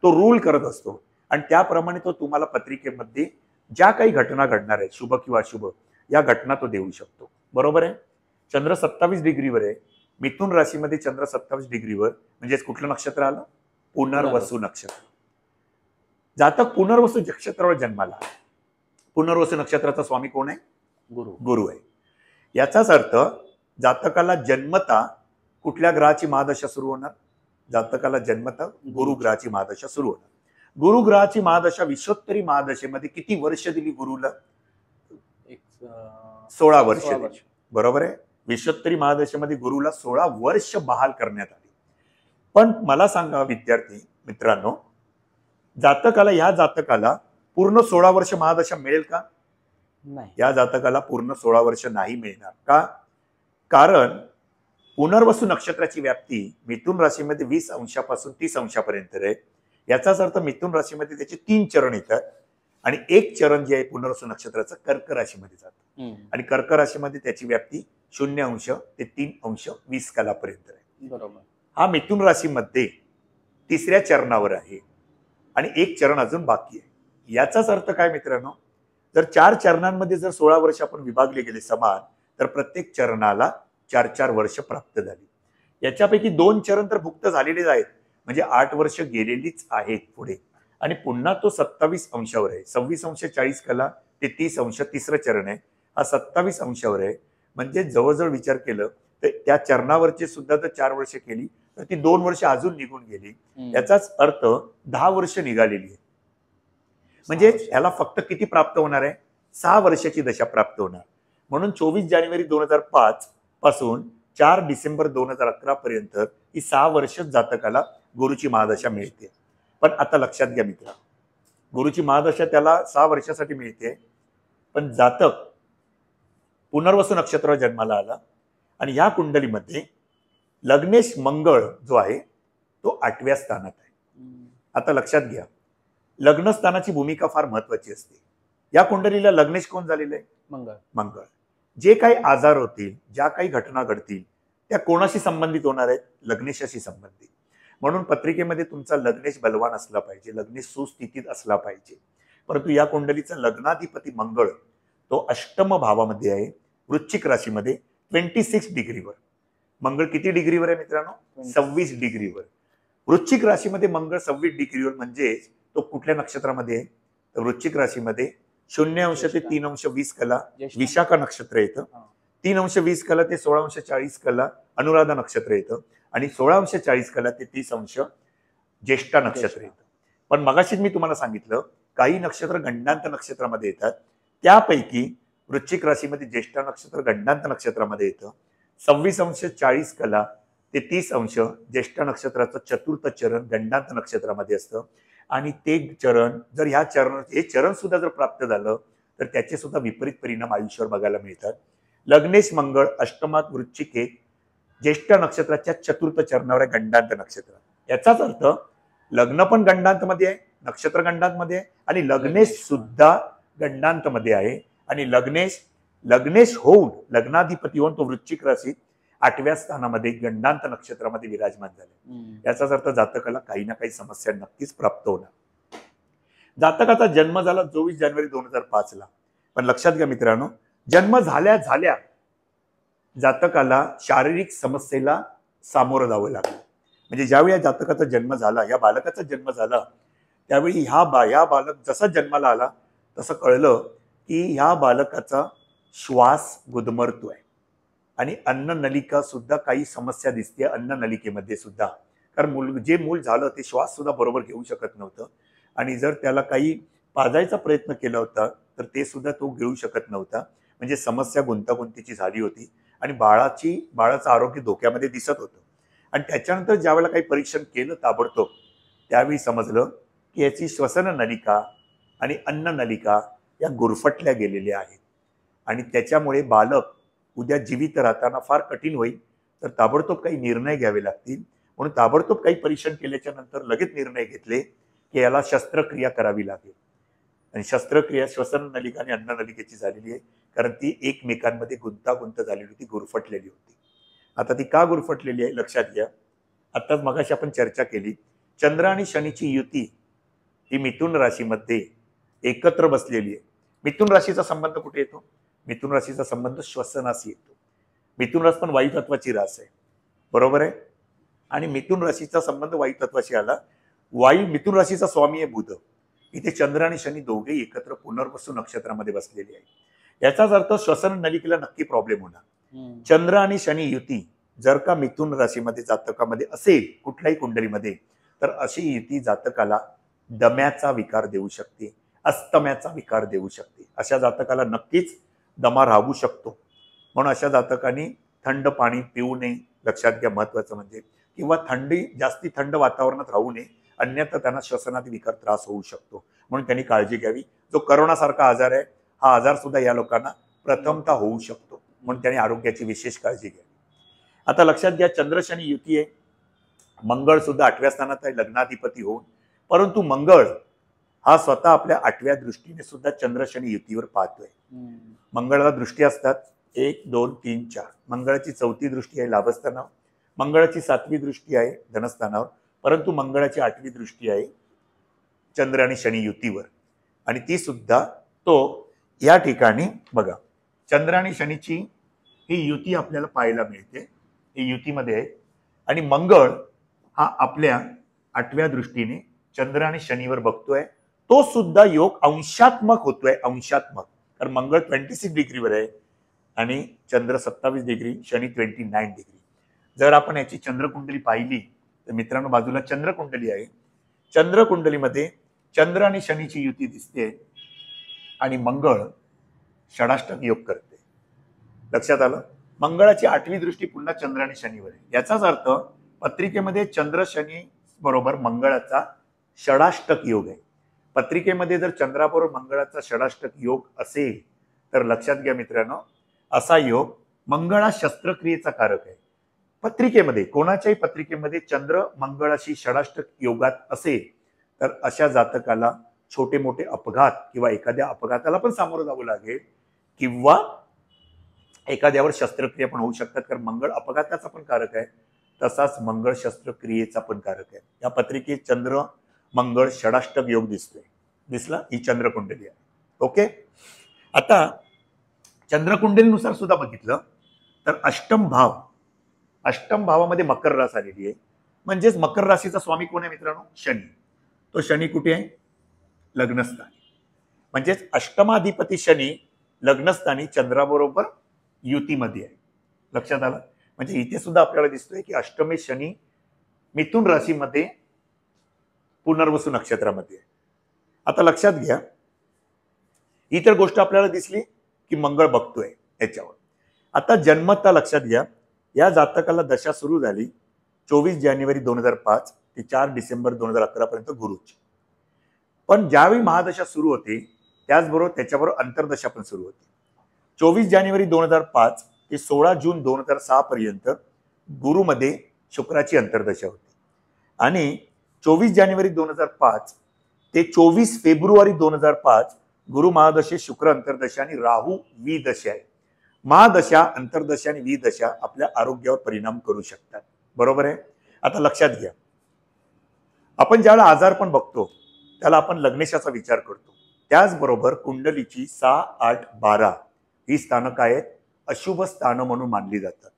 तो रूल करत असतो आणि त्याप्रमाणे तो तुम्हाला पत्रिकेमध्ये ज्या काही घटना घडणार आहेत शुभ किंवा अशुभ या घटना तो देऊ शकतो. बरोबर आहे. चंद्र 27 डिग्रीवर आहे, मिथुन राशीमध्ये चंद्र 27 डिग्रीवर, म्हणजेच कुठलं नक्षत्र आलं? पुनर्वसू नक्षत्र. जातक पुनर्वसू नक्षत्रावर जन्माला. पुनर्वसू नक्षत्राचा स्वामी कोण आहे? गुरु आहे. याचाच अर्थ जातकाला जन्मता कुठल्या ग्रहाची महादशा सुरू होणार? जातकाला जन्मता गुरु ग्रहाची महादशा सुरू होणार. गुरु ग्रहाची महादशा विश्वोत्तरी महादशेमध्ये किती वर्ष दिली गुरुला? 16 वर्ष दिली. बरोबर आहे. विश्वोत्तरी महादशेमध्ये गुरुला 16 वर्ष बहाल करण्यात आली. पण मला सांगा विद्यार्थी मित्रांनो, ह्या जातकाला पूर्ण 16 वर्ष महादशा मिळेल का? नाही. या जातकाला पूर्ण 16 वर्ष नाही मिळणार. का? कारण पुनर्वसू नक्षत्राची व्याप्ती मिथुन राशीमध्ये 20 अंशापासून 30 अंशापर्यंत आहे. याचाच अर्थ मिथुन राशीमध्ये त्याचे 3 चरण येतात आणि एक चरण जे आहे पुनर्वसू नक्षत्राचं कर्क राशीमध्ये जातं आणि कर्क राशीमध्ये त्याची व्याप्ती 0 अंश ते 3 अंश 20 कालापर्यंत आहे. बरोबर. हा मिथुन राशीमध्ये 3ऱ्या चरणावर आहे आणि एक चरण अजून बाकी आहे. याचाच अर्थ काय मित्रांनो, जर 4 चरणांमध्ये जर 16 वर्ष आपण विभागले गेले समान, तर प्रत्येक चरणाला 4-4 वर्ष प्राप्त झाली. याच्यापैकी 2 चरण तर भुक्त झालेलेच आहेत, म्हणजे 8 वर्ष गेलेलीच आहेत पुढे. आणि पुन्हा तो 27 अंशावर आहे. 26 अंश 40 कला ते 30 अंश 3रं चरण आहे. हा 27 अंशावर आहे. म्हणजे जवळजवळ विचार केलं तर त्या चरणावरची सुद्धा जर 4 वर्ष केली तर ती 2 वर्ष अजून निघून गेली. याचाच अर्थ 10 वर्ष निघालेली आहे. म्हणजे याला फक्त किती प्राप्त होणार आहे? 6 वर्षाची दशा प्राप्त होणार. म्हणून 24 जानेवारी 2005 पासून 4 डिसेंबर 2011 पर्यंत ही 6 वर्ष जातकाला गुरुची महादशा मिळते. पण आता लक्षात घ्या मित्रा, गुरुची महादशा त्याला 6 वर्षासाठी मिळते, पण जातक पुनर्वसू नक्षत्रावर जन्माला आला आणि या कुंडलीमध्ये लग्नेश मंगळ जो आहे तो 8व्या स्थानात आहे. आता लक्षात घ्या, लग्नस्थानाची भूमिका फार महत्वाची असते. या कुंडलीला लग्नेश कोण झालेलं आहे? मंगळ. जे काही आजार होतील, ज्या काही घटना घडतील त्या कोणाशी संबंधित होणार आहेत? लग्नेशाशी संबंधित. म्हणून पत्रिकेमध्ये तुमचा लग्नेश बलवान असला पाहिजे, लग्नेश सुस्थितीत असला पाहिजे. परंतु या कुंडलीचा लग्नाधिपती मंगळ तो अष्टम भावामध्ये आहे, वृश्चिक राशीमध्ये 26 डिग्रीवर. मंगळ किती डिग्रीवर आहे मित्रांनो? 26 डिग्रीवर. वृश्चिक राशीमध्ये मंगळ 26 डिग्रीवर, म्हणजे तो कुठल्या नक्षत्रामध्ये आहे? तर वृश्चिक राशीमध्ये 0 अंश ते 3 अंश 20 कला विशाखा नक्षत्र येतं 3 अंश 20 कला ते 16 अंश 40 कला अनुराधा नक्षत्र येतं आणि 16 अंश 40 कला ते 30 अंश ज्येष्ठा नक्षत्र येतं. पण मगाशीच मी तुम्हाला सांगितलं काही नक्षत्र गंडांत नक्षत्रामध्ये येतात, त्यापैकी वृश्चिक राशीमध्ये ज्येष्ठा नक्षत्र गंडांत नक्षत्रामध्ये येतं. 26 अंश 40 कला ते 30 अंश ज्येष्ठा नक्षत्राचं चतुर्थ चरण गंडांत नक्षत्रामध्ये असतं आणि ते चरण जर हे चरण सुद्धा जर प्राप्त झालं तर त्याचे सुद्धा विपरीत परिणाम आयुष्यावर बघायला मिळतात. लग्नेश मंगळ अष्टमात वृश्चिकेत ज्येष्ठा नक्षत्राच्या चतुर्थ चरणावर आहे गंडांत नक्षत्र. याचाच अर्थ लग्न पण गंडांत मध्ये आहे, नक्षत्र गंडांत मध्ये आहे आणि लग्नेश सुद्धा गंडांत मध्ये आहे. आणि लग्नेश होऊन लग्नाधिपती होऊन तो वृश्चिक राशीत 8व्या स्थानामध्ये गंडांत नक्षत्रामध्ये विराजमान झाले. याचाच अर्थ जातकाला काही ना काही समस्या नक्कीच प्राप्त होणार. जातकाचा जन्म झाला 24 जानेवारी 2005 पण लक्षात घ्या मित्रांनो, जन्म झाल्या जातकाला शारीरिक समस्येला सामोरं जावं लागलं. म्हणजे ज्यावेळी या जातकाचा जन्म झाला, या बालकाचा जन्म झाला, त्यावेळी ह्या बालक जसा जन्माला आला तसं कळलं की ह्या बालकाचा श्वास गुदमरतोय आणि अन्न नलिका सुद्धा काही समस्या दिसते अन्न नलिकेमध्ये सुद्धा. कारण जे मूल झालं ते श्वास सुद्धा बरोबर घेऊ शकत नव्हतं आणि जर त्याला काही पाजायचा प्रयत्न केला होता तर ते सुद्धा तो घेऊ शकत नव्हता. म्हणजे समस्या गुंतागुंतीची झाली होती आणि बाळाचं आरोग्य धोक्यामध्ये दिसत होतं. आणि त्याच्यानंतर ज्यावेळेला काही परीक्षण केलं ताबडतोब त्यावेळी समजलं की याची श्वसन नलिका आणि अन्न नलिका या गुरफटल्या गेलेल्या आहेत आणि त्याच्यामुळे बालक उद्या जीवित राहताना फार कठीण होईल. तर ताबडतोब काही निर्णय घ्यावे लागतील. म्हणून ताबडतोब काही परीक्षण केल्याच्या नंतर लगेच निर्णय घेतले की याला शस्त्रक्रिया करावी लागेल. आणि शस्त्रक्रिया श्वसन नलिका आणि अन्न नलिकेची झालेली आहे कारण ती एकमेकांमध्ये गुंतागुंत झालेली होती, गुरफटलेली होती. आता ती का गुरफटलेली आहे लक्षात घ्या. आताच मगाशी आपण चर्चा केली, चंद्र आणि शनीची युती ही मिथुन राशीमध्ये एकत्र बसलेली आहे. मिथुन राशीचा संबंध कुठे येतो? मिथुन राशीचा संबंध श्वसनाशी येतो. मिथुन रास पण वायू तत्वाची रास आहे, बरोबर आहे. आणि मिथुन राशीचा संबंध वायू तत्वाशी आला. मिथुन राशीचा स्वामी आहे बुध. इथे चंद्र आणि शनी दोघेही एकत्र पुनर्वसू नक्षत्रामध्ये बसलेले आहे. याचाच अर्थ श्वसन नलिकेला नक्की प्रॉब्लेम होणार. चंद्र आणि शनी युती जर का मिथुन राशीमध्ये जातकामध्ये असेल कुठल्याही कुंडलीमध्ये तर अशी युती जातकाला दम्याचा विकार देऊ शकते, अस्तम्याचा विकार देऊ शकते. अशा जातकाला नक्कीच दमा राहू शकतो. म्हणून अशा जातकांनी थंड पाणी पिऊ नये, लक्षात घ्या महत्वाचं म्हणजे, किंवा जास्ती थंड वातावरणात राहू नये, अन्यथा त्यांना श्वसनातील विकार त्रास होऊ शकतो. म्हणून त्यांनी काळजी घ्यावी. जो करोनासारखा आजार आहे हा आजार सुद्धा या लोकांना प्रथमतः होऊ शकतो, म्हणून त्यांनी आरोग्याची विशेष काळजी घ्यावी. आता लक्षात घ्या, चंद्र शनी युती आहे. मंगळ सुद्धा 8व्या स्थानात आहे लग्नाधिपती होऊन, परंतु मंगळ हा स्वतः आपल्या 8व्या दृष्टीने सुद्धा चंद्र शनी युतीवर पाहतोय. मंगळाला दृष्टी असतात 1, 2, 3, 4. मंगळाची 4थी दृष्टी आहे लाभस्थानावर, मंगळाची 7वी दृष्टी आहे धनस्थानावर, परंतु मंगळाची 8वी दृष्टी आहे चंद्र आणि शनी युतीवर. आणि ती सुद्धा तो या ठिकाणी बघा, चंद्र आणि शनीची ही युती आपल्याला पाहायला मिळते. ही युतीमध्ये आहे आणि मंगळ हा आपल्या 8व्या दृष्टीने चंद्र आणि शनीवर बघतोय. तो सुद्धा योग अंशात्मक होतोय, अंशात्मक. कारण मंगळ 26 डिग्रीवर आहे आणि चंद्र 27 डिग्री, शनी 29 डिग्री. जर आपण याची चंद्रकुंडली पाहिली तर मित्रांनो बाजूला चंद्रकुंडली आहे. चंद्रकुंडलीमध्ये चंद्र आणि शनीची युती दिसते आणि मंगळ षडाष्टक योग करते. लक्षात आलं? मंगळाची 8वी दृष्टी पुन्हा चंद्र आणि शनीवर आहे. याचाच अर्थ पत्रिकेमध्ये चंद्र शनी बरोबर मंगळाचा षडाष्टक योग आहे. पत्रिकेमध्ये जर चंद्राबरोबर मंगळाचा षडाष्टक योग असेल तर लक्षात घ्या मित्रांनो, असा योग मंगळा शस्त्रक्रियेचा कारक आहे. पत्रिकेमध्ये कोणाच्याही पत्रिकेमध्ये चंद्र मंगळाशी षडाष्टक योगात असेल तर अशा जातकाला छोटे मोठे अपघात किंवा एखाद्या अपघाताला पण सामोरं जावं लागेल किंवा एखाद्यावर शस्त्रक्रिया पण होऊ शकतात. कारण मंगळ अपघाताचा पण कारक आहे, तसाच मंगळ शस्त्रक्रियेचा पण कारक आहे. या पत्रिकेत चंद्र मंगळ षडाष्टक योग दिसला. ही चंद्रकुंडली आहे. ओके. आता चंद्रकुंडलीनुसार सुद्धा बघितलं तर अष्टम भावामध्ये मकर रास आलेली आहे. म्हणजेच मकर राशीचा स्वामी कोण आहे मित्रांनो? शनी. तो शनी कुठे आहे? लग्नस्थानी. म्हणजेच अष्टमाधिपती शनी लग्नस्थानी चंद्राबरोबर युतीमध्ये आहे. लक्षात आलं? म्हणजे इथे सुद्धा आपल्याला दिसतोय की अष्टमे शनी मिथुन राशीमध्ये पुनर्वसू नक्षत्रामध्ये आहे. आता लक्षात घ्या, ही तर गोष्ट आपल्याला दिसली की मंगळ बघतोय याच्यावर. आता जन्मता लक्षात घ्या, या जातकाला दशा सुरू झाली 24 जानेवारी 2005 ते 4 डिसेंबर 2011 पर्यंत गुरुची. पण ज्यावेळी महादशा सुरू होते त्याचबरोबर त्याच्याबरोबर अंतर्दशा पण सुरू होती. 24 जानेवारी 2005 ते 16 जून 2006 पर्यंत गुरुमध्ये शुक्राची अंतर्दशा होती आणि 24 जानेवारी 2005 ते 24 फेब्रुवारी 2005 गुरु महादशे शुक्र अंतर्दशा आणि राहू विदशा आहे. महादशा, अंतर्दशा आणि विदशा आपल्या आरोग्यावर परिणाम करू शकतात. बरोबर आहे? आता लक्षात घ्या, आपण ज्याला आजार पण बघतो त्याला आपण लग्नेशाचा विचार करतो. त्याचबरोबर कुंडलीची 6, 8, 12 ही स्थानं काय आहेत? अशुभ स्थानं म्हणून मानली जातात.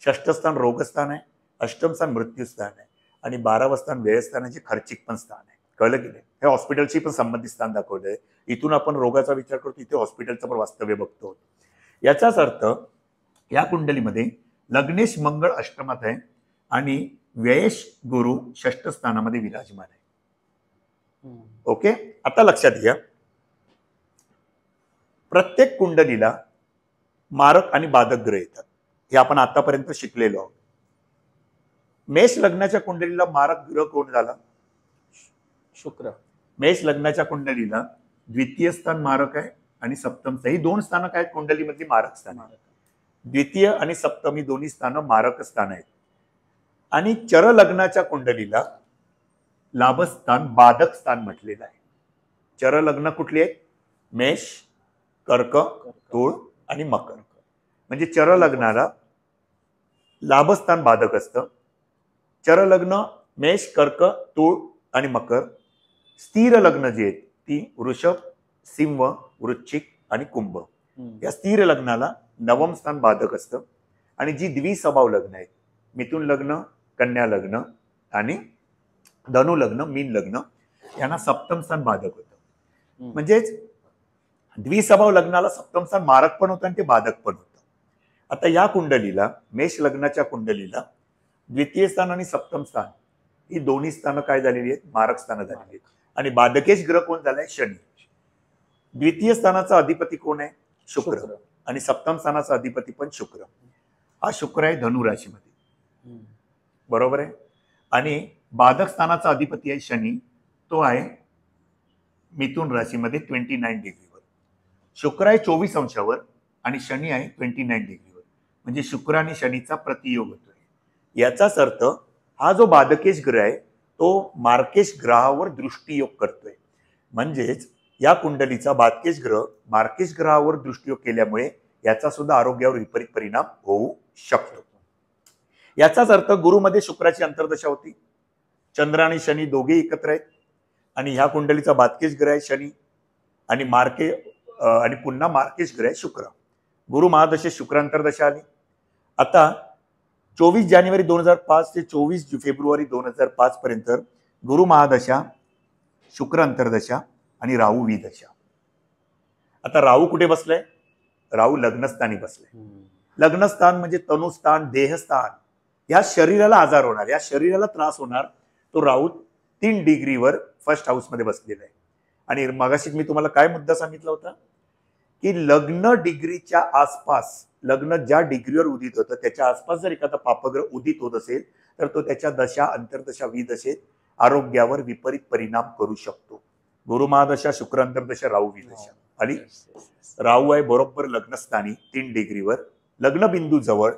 षष्ठ स्थान रोगस्थान आहे, अष्टम स्थान मृत्यूस्थान आहे आणि 12वं स्थान व्ययस्थानाचे खर्चिक पण स्थान आहे. कळलं की नाही? हे हॉस्पिटलशी पण संबंधित स्थान दाखवलंय. इथून आपण रोगाचा विचार करतो, इथे हॉस्पिटलचं पण वास्तव्य बघतो. याचाच अर्थ या कुंडलीमध्ये लग्नेश मंगळ अष्टमात आहे आणि व्ययेश गुरु षष्ठ स्थानामध्ये विराजमान आहे. ओके, आता लक्षात घ्या, प्रत्येक कुंडलीला मारक आणि बाधक ग्रह येतात. हे आपण आतापर्यंत शिकलेलो आहोत. मेष लग्नाच्या कुंडलीला मारक ग्रह कोण झाला? शुक्र. मेष लग्नाच्या कुंडलीला द्वितीय स्थान मारक आहे आणि सप्तम स्थान, ही दोन स्थानं काय आहेत कुंडलीमधली? मारक स्थान. द्वितीय आणि सप्तम ही दोन्ही स्थानं मारक स्थान आहेत. आणि चर लग्नाच्या कुंडलीला लाभस्थान बाधक स्थान म्हटलेलं आहे. चर लग्न कुठली आहेत? मेष, कर्क, तुळ आणि मकर. म्हणजे चर लग्नाला लाभस्थान बाधक असतं. चर लग्न मेष, कर्क, तुळ आणि मकर. स्थिर लग्न जे आहेत ती वृषभ, सिंह, वृश्चिक आणि कुंभ. या स्थिर लग्नाला नवम स्थान बाधक असतं. आणि जी द्विस्वभाव लग्न आहेत, मिथुन लग्न, कन्या लग्न आणि धनु लग्न, मीन लग्न, यांना सप्तम स्थान बाधक होतं. म्हणजेच द्विस्वभाव लग्नाला सप्तम स्थान मारक पण होतं आणि ते बाधक पण होतं. आता या कुंडलीला, मेष लग्नाच्या कुंडलीला द्वितीय स्थान आणि सप्तम स्थान ही दोन्ही स्थानं काय झालेली आहेत? मारक स्थानं झालेली आहेत. आणि बाधकेश ग्रह कोण झालाय? शनी. द्वितीय स्थानाचा अधिपती कोण आहे? शुक्र. आणि सप्तम स्थानाचा अधिपती पण शुक्र. हा शुक्र आहे धनु राशीमध्ये. बरोबर आहे? आणि बाधक स्थानाचा अधिपती आहे शनी, तो आहे मिथुन राशीमध्ये 29 डिग्रीवर. शुक्र आहे 24 अंशावर आणि शनी आहे 29 डिग्रीवर. म्हणजे शुक्र आणि शनीचा प्रतियोग होतोय. याचाच अर्थ हा जो बाधकेश ग्रह आहे तो मार्केश ग्रहावर दृष्टियोग करतोय. म्हणजेच या कुंडलीचा बाधकेश ग्रह मार्केश ग्रहावर दृष्टियोग केल्यामुळे याचा सुद्धा आरोग्यावर विपरीत परिणाम होऊ शकतो. याचाच अर्थ गुरुमध्ये शुक्राची अंतर्दशा होती. चंद्र आणि शनी दोघे एकत्र आहेत आणि ह्या कुंडलीचा बाधकेश ग्रह आहे शनी आणि आणि पुन्हा मार्केश ग्रह आहे शुक्र. गुरु महादशेत शुक्र अंतर्दशा आली. आता 24 जानेवारी 2005 ते 24 फेब्रुवारी 2005 पर्यंत गुरु महादशा, शुक्र अंतर्दशा आणि राहू विदशा. आता राहू कुठे बसलाय? राहू लग्नस्थानी बसलाय. लग्नस्थान म्हणजे तनुस्थान, देहस्थान. या शरीराला आजार होणार, या शरीराला त्रास होणार, तो राहू 3 डिग्रीवर फर्स्ट हाऊस मध्ये बसलेला आहे. आणि मगाशी मी तुम्हाला काय मुद्दा सांगितला होता की लग्न डिग्रीच्या आसपास, लग्न ज्या डिग्रीवर उदित होतं त्याच्या आसपास जर एखादा पापग्रह उदित होत असेल तर तो त्याच्या दशा, अंतर्दशा, विदशेत आरोग्यावर विपरीत परिणाम करू शकतो. गुरु महादशा, शुक्र अंतर्दशा, राहू विदशा आणि राहू आहे बरोबर लग्नस्थानी 3 डिग्रीवर, लग्न बिंदू जवळ.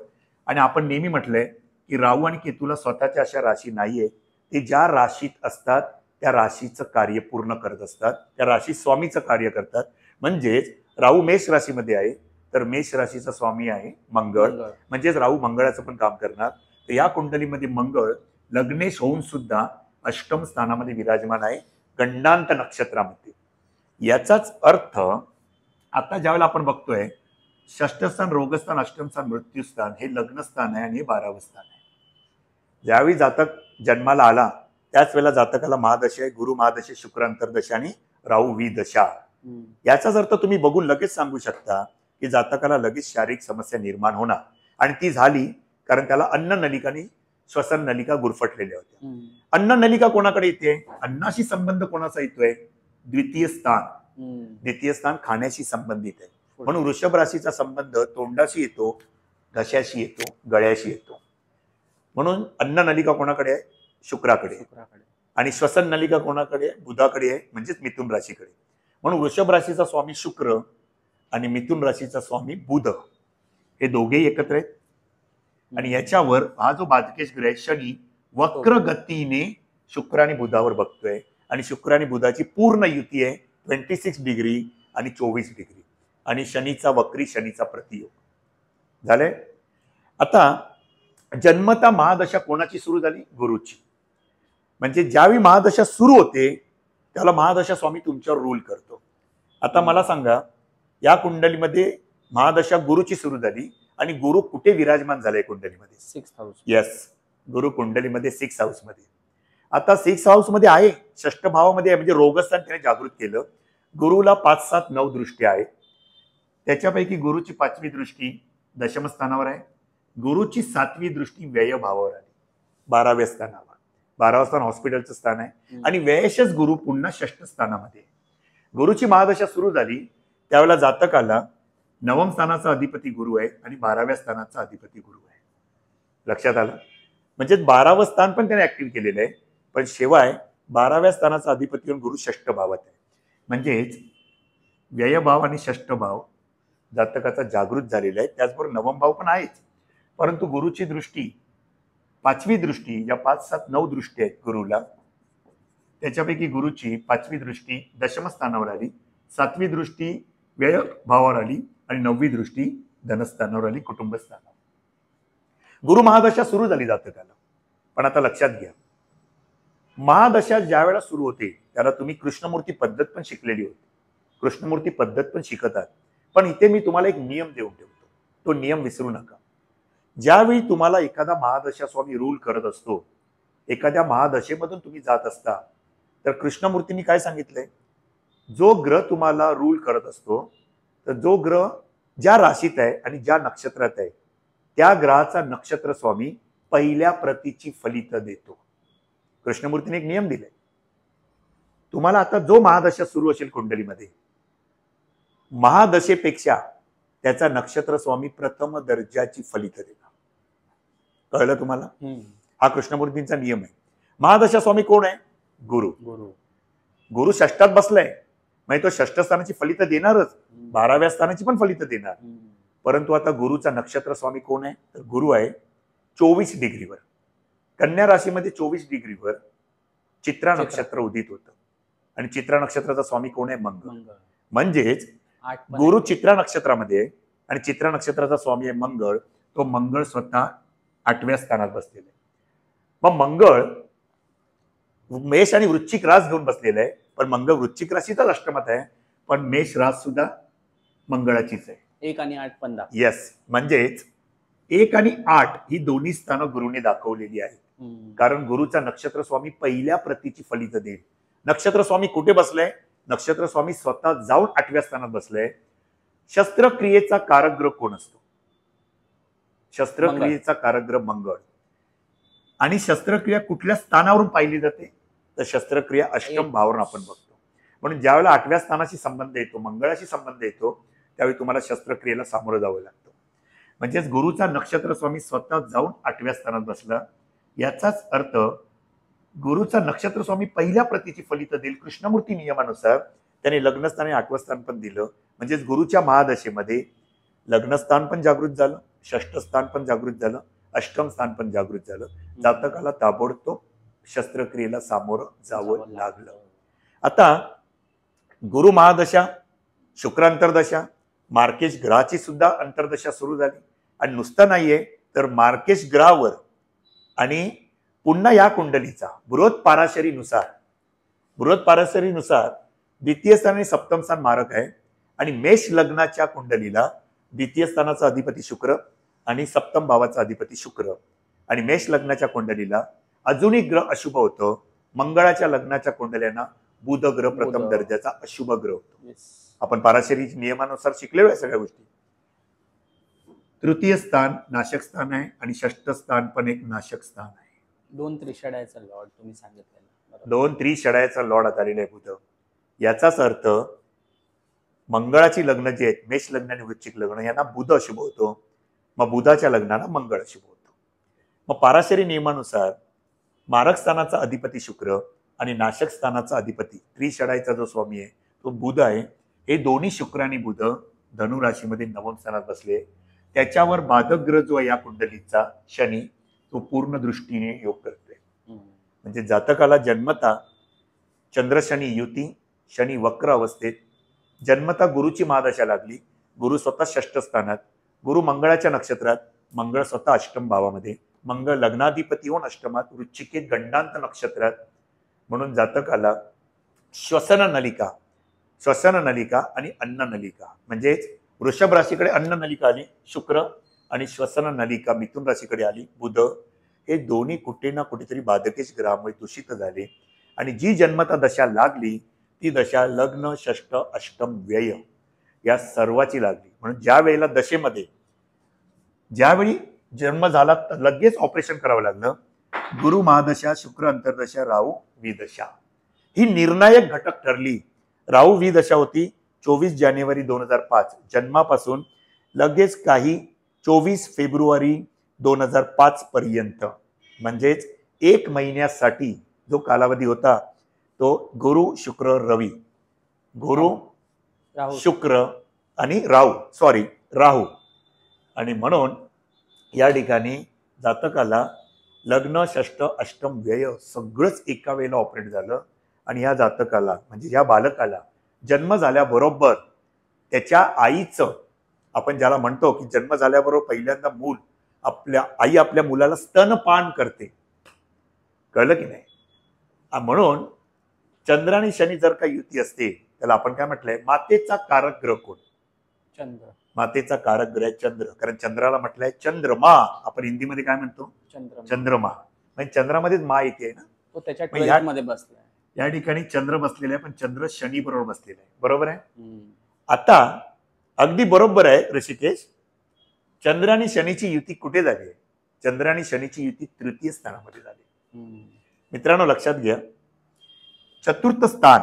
आणि आपण नेहमी म्हटलंय की राहू आणि केतूला स्वतःच्या अशा राशी नाहीये. ते ज्या राशीत असतात त्या राशीचं कार्य पूर्ण करत असतात, त्या राशी स्वामीचं कार्य करतात. म्हणजेच राहू मेष राशीमध्ये आहे तर मेष राशीचा स्वामी आहे मंगळ, म्हणजेच राहू मंगळाचं पण काम करणार. तर या कुंडलीमध्ये मंगळ लग्नेश होऊन सुद्धा अष्टम स्थानामध्ये विराजमान आहे गंडांत नक्षत्रामध्ये. याचाच अर्थ आता ज्यावेळेला आपण बघतोय षष्ठस्थान रोगस्थान, अष्टमस्थान मृत्यूस्थान हे लग्नस्थान आहे आणि हे 12वं स्थान आहे. ज्यावेळी जातक जन्माला आला त्याच वेळेला जातकाला महादशा आहे, गुरु महादशा, शुक्र अंतर्दशा आणि राहू विदशा. याचाच अर्थ तुम्ही बघून लगेच सांगू शकता की जातकाला लगेच शारीरिक समस्या निर्माण होणार, आणि ती झाली कारण त्याला अन्न नलिका आणि श्वसन नलिका गुरफटलेल्या होत्या. अन्न नलिका कोणाकडे येते? अन्नाशी संबंध कोणाचा येतोय? द्वितीय स्थान. द्वितीय स्थान खाण्याशी संबंधित आहे. म्हणून वृषभ राशीचा संबंध तोंडाशी येतो, घशाशी येतो, गळ्याशी येतो. म्हणून अन्न नलिका कोणाकडे आहे? शुक्राकडे. आणि श्वसन नलिका कोणाकडे आहे? बुधाकडे आहे, म्हणजेच मिथुन राशीकडे. म्हणून वृषभ राशीचा स्वामी शुक्र आणि मिथुन राशीचा स्वामी बुध हे दोघेही एकत्र आहेत. आणि याच्यावर हा जो बाधकेश ग्रह आहे शनी वक्र गतीने शुक्र आणि बुधावर बघतोय, आणि शुक्र आणि बुधाची पूर्ण युती आहे 26 डिग्री आणि 24 डिग्री, आणि शनीचा वक्री, शनीचा प्रतियोग झालंय. आता जन्मता महादशा कोणाची सुरू झाली? गुरुची. म्हणजे ज्यावेळी महादशा सुरू होते त्याला महादशा स्वामी तुमच्यावर रूल करतो. आता मला सांगा, या कुंडलीमध्ये महादशा गुरुची सुरू झाली, आणि गुरु कुठे विराजमान झालाय कुंडलीमध्ये? 6th house. येस, गुरु कुंडलीमध्ये 6 हाऊस मध्ये. आता 6 हाऊस मध्ये आहे, षष्ठ भावामध्ये आहे, म्हणजे रोगस्थान त्याने जागृत केलं. गुरुला 5, 7, 9 दृष्टी आहे. त्याच्यापैकी गुरुची 5वी दृष्टी दशमस्थानावर आहे. गुरुची 7वी दृष्टी व्यय भावावर आली, 12व्या स्थानावर. 12वं स्थान हॉस्पिटलचं स्थान आहे, आणि व्ययशच गुरु पुन्हा षष्ठ स्थानामध्ये. गुरुची महादशा सुरू झाली त्यावेळेला जातकाला 9वं स्थानाचा अधिपती गुरु आहे आणि 12व्या स्थानाचा अधिपती गुरु आहे. लक्षात आलं? म्हणजे 12वं स्थान पण त्याने ऍक्टिव्ह केलेलं आहे, पण शिवाय 12व्या स्थानाचा अधिपती गुरु षष्ठ भावात आहे. म्हणजेच व्ययभाव आणि षष्ठ भाव जातकाचा जागृत झालेला आहे. त्याचबरोबर 9वं भाव पण आहेच, परंतु गुरुची दृष्टी 5वी दृष्टी, या 5, 7, 9 दृष्टी आहेत गुरुला, त्याच्यापैकी गुरुची 5वी दृष्टी दशमस्थानावर आली, 7वी दृष्टी व्यय भावावर आली, आणि 9वी दृष्टी धनस्थानावर आली, कुटुंबस्थानावर. गुरु महादशा सुरू झाली जातकाला. पण आता लक्षात घ्या, महादशा ज्या वेळेला सुरू होते त्याला तुम्ही कृष्णमूर्ती पद्धत पण शिकलेली होती, कृष्णमूर्ती पद्धत पण शिकत आहात. पण इथे मी तुम्हाला एक नियम देऊन ठेवतो, तो नियम विसरू नका. ज्यावेळी तुम्हाला एखादा महादशा स्वामी रूल करत असतो, एखाद्या महादशेमधून तुम्ही जात असता, तर कृष्णमूर्तींनी काय सांगितलंय? जो ग्रह तुम्हाला रूल करत असतो, तर जो ग्रह ज्या राशीत आहे आणि ज्या नक्षत्रात आहे त्या ग्रहाचा नक्षत्र स्वामी पहिल्या प्रतीची फलित देतो. कृष्णमूर्तीने एक नियम दिलाय. तुम्हाला आता जो महादशा सुरू असेल कुंडलीमध्ये, महादशेपेक्षा त्याचा नक्षत्र स्वामी प्रथम दर्जाची फलित देणार. कळलं तुम्हाला? हा कृष्णमूर्तींचा नियम आहे. महादशा स्वामी कोण आहे? गुरु. गुरु षष्ठात बसलाय, म्हणजे तो षष्ठ स्थानाची फलित देणारच, 12व्या स्थानाची पण फलित देणार. परंतु आता गुरुचा नक्षत्र स्वामी कोण आहे? तर गुरु आहे 24 डिग्रीवर, कन्या राशीमध्ये 24 डिग्रीवर चित्रा नक्षत्र उदित होतं, आणि चित्रा नक्षत्राचा स्वामी कोण आहे? मंगळ. म्हणजेच गुरु चित्रा नक्षत्रामध्ये आहे आणि चित्रा नक्षत्राचा स्वामी आहे मंगळ. तो मंगळ स्वतः 8व्या स्थानात बसलेला आहे. मग मंगळ मेष आणि वृश्चिक रास घेऊन बसलेला आहे, पण मंगळ वृश्चिक राशीचाच अष्टमात आहे, पण मेष रास सुद्धा मंगळाचीच आहे. 1 आणि 8 15. येस, म्हणजेच 1 आणि 8 ही दोन्ही स्थानं गुरुने दाखवलेली आहेत. कारण गुरुचा नक्षत्र स्वामी पहिल्या प्रतीची फलित देईल. नक्षत्र स्वामी कुठे बसलाय? नक्षत्र स्वामी स्वतः जाऊन 8व्या स्थानात बसलाय. शस्त्रक्रियेचा कारकग्रह कोण असतो? शस्त्रक्रियेचा कारकग्रह मंगळ. आणि शस्त्रक्रिया कुठल्या स्थानावरून पाहिली जाते? तर शस्त्रक्रिया अष्टम भावावरून आपण बघतो. म्हणून ज्यावेळेला 8व्या स्थानाशी संबंध येतो, मंगळाशी संबंध येतो, त्यावेळी तुम्हाला शस्त्रक्रियेला सामोरं जावं लागतं. म्हणजेच गुरुचा नक्षत्र स्वामी स्वतः जाऊन 8व्या स्थानात बसला. याचाच अर्थ गुरुचा नक्षत्र स्वामी पहिल्या प्रतीची फलित देईल. कृष्णमूर्ती नियमानुसार त्याने लग्नस्थान आणि 8वं स्थान पण दिलं. म्हणजेच गुरुच्या महादशेमध्ये लग्नस्थान पण जागृत झालं, षष्ठ स्थान पण जागृत झालं, अष्टम स्थान पण जागृत झालं. जातकाला ताबडतोब शस्त्रक्रियेला सामोरं जावं लागलं. आता गुरु महादशा, शुक्र अंतर्दशा, मार्केश ग्रहाची सुद्धा अंतर्दशा सुरू झाली. आणि नुसतं नाहीये, तर मार्केश ग्रहावर आणि पुन्हा या कुंडलीचा बृहत्पाराशरीनुसार द्वितीय स्थान आणि सप्तम स्थान मारक आहे. आणि मेष लग्नाच्या कुंडलीला द्वितीय स्थानाचा अधिपती शुक्र आणि सप्तम भावाचा अधिपती शुक्र, आणि मेष लग्नाच्या कुंडलीला अजून एक ग्रह अशुभ होतं. मंगळाच्या लग्नाच्या कुंडल्यांना बुध ग्रह प्रथम दर्जाचा अशुभ ग्रह होतो. आपण पाराशरी नियमानुसार शिकलेलो आहे सगळ्या गोष्टी. तृतीय स्थान नाशक स्थान आहे आणि षष्ठ स्थान पण एक नाशक स्थान आहे. 2 त्रिषडाचा लॉर्ड तुम्ही सांगितलेला बरोबर. 2 त्रिषडाचा लॉर्ड आलेला आहे बुध. याचाच अर्थ मंगळाची लग्न जे आहेत मेष लग्न आणि वृश्चिक लग्न यांना बुध अशुभ होतो, मग बुधाच्या लग्नाला मंगळ अशुभ होतो. मग पाराशरी नियमानुसार मारक स्थानाचा अधिपती शुक्र आणि नाशक स्थानाचा अधिपती त्रिषडाचा जो स्वामी आहे तो बुध आहे. हे दोन्ही शुक्र आणि बुध धनु राशीमध्ये नवम स्थानात बसले. त्याच्यावर बाधक ग्रह जो आहे या कुंडलीचा शनी तो पूर्ण दृष्टीने योग करतोय. म्हणजे जातकाला जन्मता चंद्र शनी युती, शनी वक्र अवस्थेत, जन्मता गुरुची महादशा लागली, गुरु स्वतः षष्ठ स्थानात, गुरु मंगळाच्या नक्षत्रात, मंगळ स्वतः अष्टम भावामध्ये, मंगळ लग्नाधिपती होऊन अष्टमात, वृश्चिकेत गंडांत नक्षत्रात. म्हणून जातकाला श्वसन नलिका आणि अन्न नलिका म्हणजेच वृषभ राशीकडे अन्न नलिका आली शुक्र आणि श्वसन नलिका मिथुन राशीकडे आली बुध. हे दोन्ही कुठे ना कुठेतरी बाधकेश ग्रहामुळे दूषित झाले आणि जी जन्मता दशा लागली ती दशा लग्न षष्ठ अष्टम व्यय या सर्वाची लागली. म्हणून ज्या वेळेला दशेमध्ये ज्यावेळी जन्म झाला तर लगेच ऑपरेशन करावं लागलं. गुरु महादशा, शुक्र अंतर्दशा, राहू विदशा ही निर्णायक घटक ठरली. राहू विदशा होती 24 जानेवारी 2005 जन्मापासून लगेच काही 24 फेब्रुवारी 2005 पर्यंत, म्हणजेच 1 महिन्यासाठी जो कालावधी होता तो गुरु शुक्र रवी, गुरु राहू शुक्र आणि राहू. आणि म्हणून या ठिकाणी जातकाला लग्न षष्ठ अष्टम व्यय सगळंच एका वेळेला ऑपरेट झालं. आणि या जातकाला म्हणजे या बालकाला जन्म झाल्याबरोबर त्याच्या आईचं, आपण ज्याला म्हणतो की जन्म झाल्याबरोबर पहिल्यांदा मूल आपल्या मुलाला स्तनपान करते, कळलं की नाही. म्हणून चंद्र आणि शनी जर का युती असते त्याला आपण काय म्हटलंय, मातेचा कारक ग्रह कोण? चंद्र. मातेचा कारक ग्रह आहे चंद्र. कारण चंद्राला म्हटलंय चंद्रमा, आपण हिंदीमध्ये काय म्हणतो चंद्रमा, म्हणजे चंद्रामध्येच मा येते ना. तो त्याच्या मग ह्या- 12th मध्ये बसलाय. या ठिकाणी चंद्र बसलेला आहे पण चंद्र शनी बरोबर बसलेला आहे, बरोबर आहे. आता अगदी बरोबर आहे ऋषिकेश, चंद्र आणि शनीची युती कुठे झाली आहे? चंद्र आणि शनीची युती तृतीय स्थानामध्ये झाली. मित्रांनो लक्षात घ्या, चतुर्थ स्थान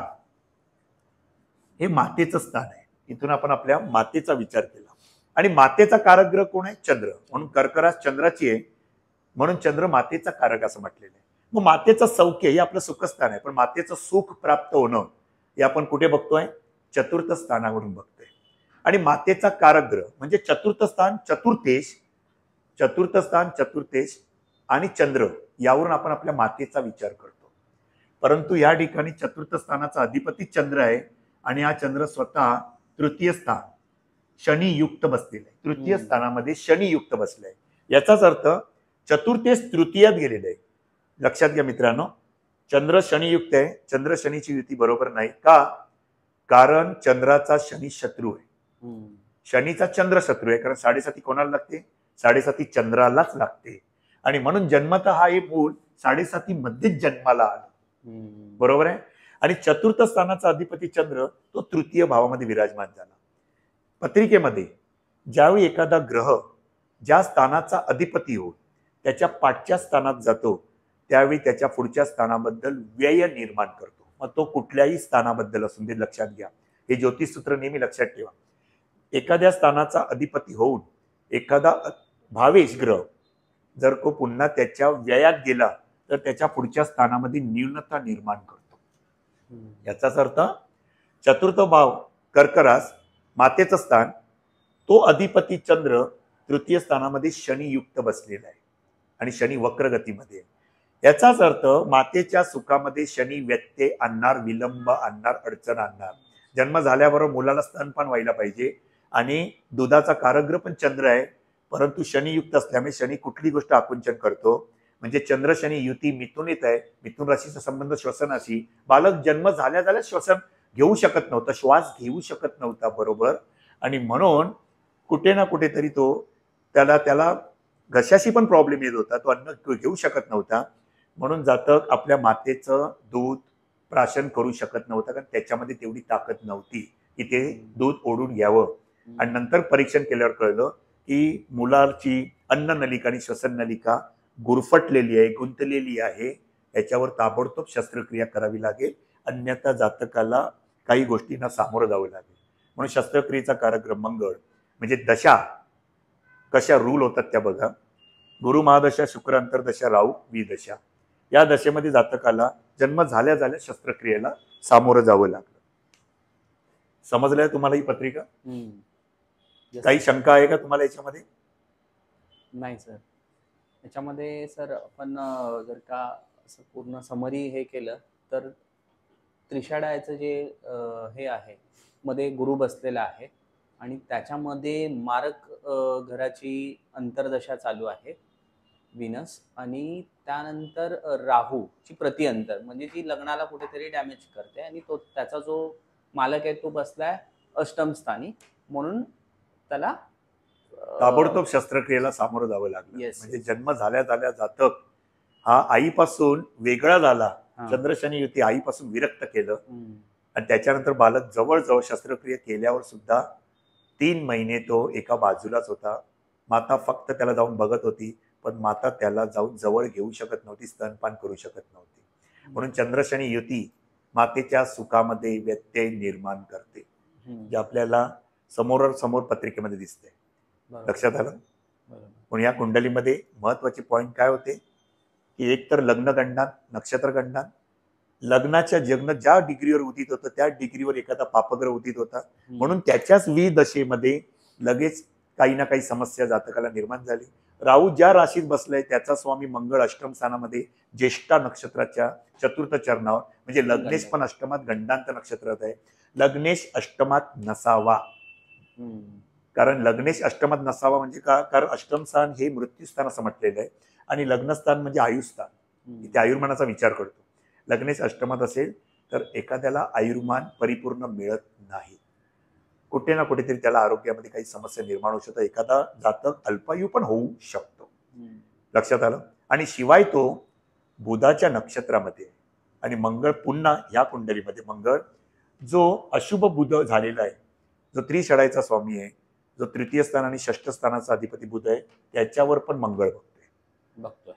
हे मातेचं स्थान आहे. इथून आपण आपल्या मातेचा विचार केला आणि मातेचा कारक ग्रह कोण आहे? चंद्र. म्हणून कर्क रास चंद्राची आहे, म्हणून चंद्र मातेचा कारक असं म्हटलेलं आहे. मग मातेचं सौख्य हे आपलं सुखस्थान आहे, पण मातेचं सुख प्राप्त होणं हे आपण कुठे बघतोय? चतुर्थ स्थानावरून बघतोय. आणि मातेचा कारक ग्रह म्हणजे चतुर्थ स्थान चतुर्थेश आणि चंद्र यावरून आपण आपल्या मातेचा विचार करतो. परंतु या ठिकाणी चतुर्थ स्थानाचा अधिपती चंद्र आहे आणि हा चंद्र स्वतः तृतीय स्थान शनियुक्त बसलेला आहे. तृतीय स्थानामध्ये शनियुक्त बसलाय. याचाच अर्थ चतुर्थेश तृतीयात गेलेलं आहे. लक्षात घ्या मित्रांनो, चंद्र शनियुक्त आहे. चंद्र शनीची युती बरोबर नाही का? कारण चंद्राचा शनी शत्रू आहे, शनीचा चंद्र शत्रू आहे. कारण 7.5 कोणाला लागते? 7.5 चंद्रालाच लागते. आणि म्हणून जन्मतः हा एक मूल 7.5 मध्येच जन्माला आला, बरोबर आहे. आणि चतुर्थ स्थानाचा अधिपती चंद्र तो तृतीय भावामध्ये विराजमान झाला. पत्रिकेमध्ये ज्यावेळी एखादा ग्रह ज्या स्थानाचा अधिपती हो त्याच्या पाठच्या स्थानात जातो त्यावेळी त्याच्या पुढच्या स्थानाबद्दल व्यय निर्माण करतो. मग तो कुठल्याही स्थानाबद्दल असून ते लक्षात घ्या. हे ज्योतिष सूत्र नेहमी लक्षात ठेवा. एखाद्या स्थानाचा अधिपती होऊन एखादा भावेश ग्रह जर तो पुन्हा त्याच्या व्ययात गेला तर त्याच्या पुढच्या स्थानामध्ये न्यूनता निर्माण करतो. याचाच अर्थ चतुर्थ भाव कर्क रास मातेचं स्थान, तो अधिपती चंद्र तृतीय स्थानामध्ये शनियुक्त बसलेला आहे आणि शनी वक्रगतीमध्ये. याचाच अर्थ मातेच्या सुखामध्ये शनी व्यत्यय आणणार, विलंब आणणार, अडचण आणणार. जन्म झाल्याबरोबर मुलाला स्तनपान व्हायला पाहिजे आणि दुधाचा कारकग्रह पण चंद्र आहे, परंतु शनियुक्त असल्यामुळे शनी कुठली गोष्ट आकुंचन करतो. म्हणजे चंद्र शनी युती मिथुन येत आहे. मिथुन राशीचा संबंध श्वसनाशी. बालक जन्म झाल्या श्वसन घेऊ शकत नव्हता, श्वास घेऊ शकत नव्हता, बरोबर. आणि म्हणून कुठे ना कुठेतरी त्याला घशाशी पण प्रॉब्लेम येत होता, तो अन्न घेऊ शकत नव्हता. म्हणून जातक आपल्या मातेचं दूध प्राशन करू शकत नव्हता, कारण त्याच्यामध्ये तेवढी ताकद नव्हती की ते दूध ओढून घ्यावं. आणि नंतर परीक्षण केल्यावर कळलं की मुलाची अन्न नलिका आणि श्वसन नलिका गुरफटलेली आहे, गुंतलेली आहे, याच्यावर ताबडतोब शस्त्रक्रिया करावी लागेल, अन्यथा जातकाला काही गोष्टींना सामोरं जावं लागेल. म्हणून शस्त्रक्रियेचा कार्यक्रम मंगळ म्हणजे दशा कशा रूल होतात त्या बघा. गुरु महादशा, शुक्र अंतर्दशा, राहू विदशा, या दशेमध्ये जातकाला जन्म झाल्या झाल्या शस्त्रक्रियेला सामोरं जावं लागलं. समजलंय तुम्हाला ही पत्रिका? Yes, काही sir. शंका आहे का तुम्हाला याच्यामध्ये? नाही सर, याच्यामध्ये सर आपण जर का असं पूर्ण समरी हे केलं तर त्रिशाडाचं जे हे आहे, मध्ये गुरु बसलेला आहे आणि त्याच्यामध्ये मारक घराची अंतर्दशा चालू आहे विनस, आणि त्यानंतर राहूची प्रतिअंतर म्हणजे जी लग्नाला कुठेतरी डॅमेज करते, आणि तो त्याचा जो मालक आहे तो बसलाय अष्टम स्थानी, म्हणून त्याला ताबडतोब शस्त्रक्रियेला सामोरं जावं लागलं. Yes, म्हणजे yes. जन्म झाल्या झाल्या जातक हा आईपासून वेगळा झाला, हा. चंद्रशनी युती आईपासून विरक्त केलं, हम्म. आणि त्याच्यानंतर बालक जवळजवळ शस्त्रक्रिया केल्यावर सुद्धा 3 महिने तो एका बाजूलाच होता. माता फक्त त्याला जाऊन बघत होती, पण माता त्याला जाऊन जवळ घेऊ शकत नव्हती, स्तनपान करू शकत नव्हती. म्हणून चंद्रशनी युती मातेच्या सुखामध्ये व्यत्यय निर्माण करते, जे आपल्याला समोरासमोर पत्रिकेमध्ये दिसते. बरोबर. लक्षात आलं? बरोबर. पण या कुंडलीमध्ये महत्वाचे पॉइंट काय होते की एक तर लग्न गणना, नक्षत्र गणना, लग्नाच्या जग्न ज्या डिग्रीवर उदित होतं त्या डिग्रीवर एखादा पापग्रह उदित होता, म्हणून त्याच्याच दशेमध्ये लगेच काही ना काही समस्या जातकाला निर्माण झाली. राहू ज्या राशीत बसलाय त्याचा स्वामी मंगळ अष्टम स्थानामध्ये ज्येष्ठा नक्षत्राच्या चतुर्थ चरणावर, म्हणजे लग्नेश पण अष्टमात गंडांत नक्षत्रात आहे. लग्नेश अष्टमात नसावा, कारण लग्नेश अष्टमात नसावा म्हणजे का, कारण अष्टम स्थान हे मृत्यूस्थान असं म्हटलेलं आहे, आणि लग्नस्थान म्हणजे आयुस्थान, इथे आयुर्मानाचा विचार करतो. लग्नेश अष्टमात असेल तर एखाद्याला आयुर्मान परिपूर्ण मिळत नाही, कुठे ना कुठेतरी त्याला आरोग्यामध्ये काही समस्या निर्माण होऊ शकतात, एखादा जातक अल्पायू पण होऊ शकतो. लक्षात आलं? आणि शिवाय तो बुधाच्या नक्षत्रामध्ये, आणि मंगळ पुन्हा या कुंडलीमध्ये मंगळ जो अशुभ बुध झालेला आहे, जो त्रिषडाचा स्वामी आहे, जो तृतीय स्थान आणि षष्ठ स्थानाचा अधिपती बुध आहे, त्याच्यावर पण मंगळ बघतोय.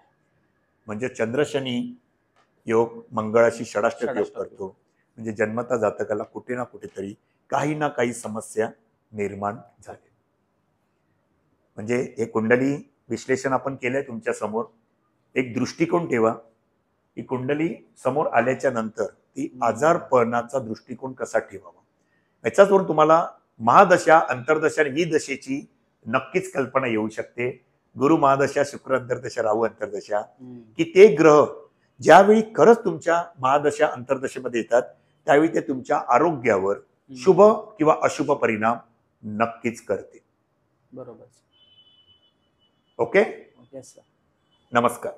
म्हणजे चंद्रशनी योग मंगळाशी षडाष्टक योग षडाष्टक करतो. म्हणजे जन्मता जातकाला कुठे ना कुठेतरी काही ना काही समस्या निर्माण झाली. म्हणजे हे कुंडली विश्लेषण आपण केलंय तुमच्या समोर. एक दृष्टिकोन ठेवा की कुंडली समोर आल्याच्या नंतर ती आजारपणाचा दृष्टिकोन कसा ठेवावा, याच्यावरून तुम्हाला महादशा, अंतर्दशा आणि विदशेची नक्कीच कल्पना येऊ शकते. गुरु महादशा, शुक्र अंतर्दशा, राहू अंतर्दशा, की ते ग्रह ज्यावेळी खरंच तुमच्या महादशा अंतर्दशेमध्ये येतात त्यावेळी ते तुमच्या आरोग्यावर शुभ किंवा अशुभ परिणाम नक्कीच करते. बरोबर. Okay, okay sir. नमस्कार.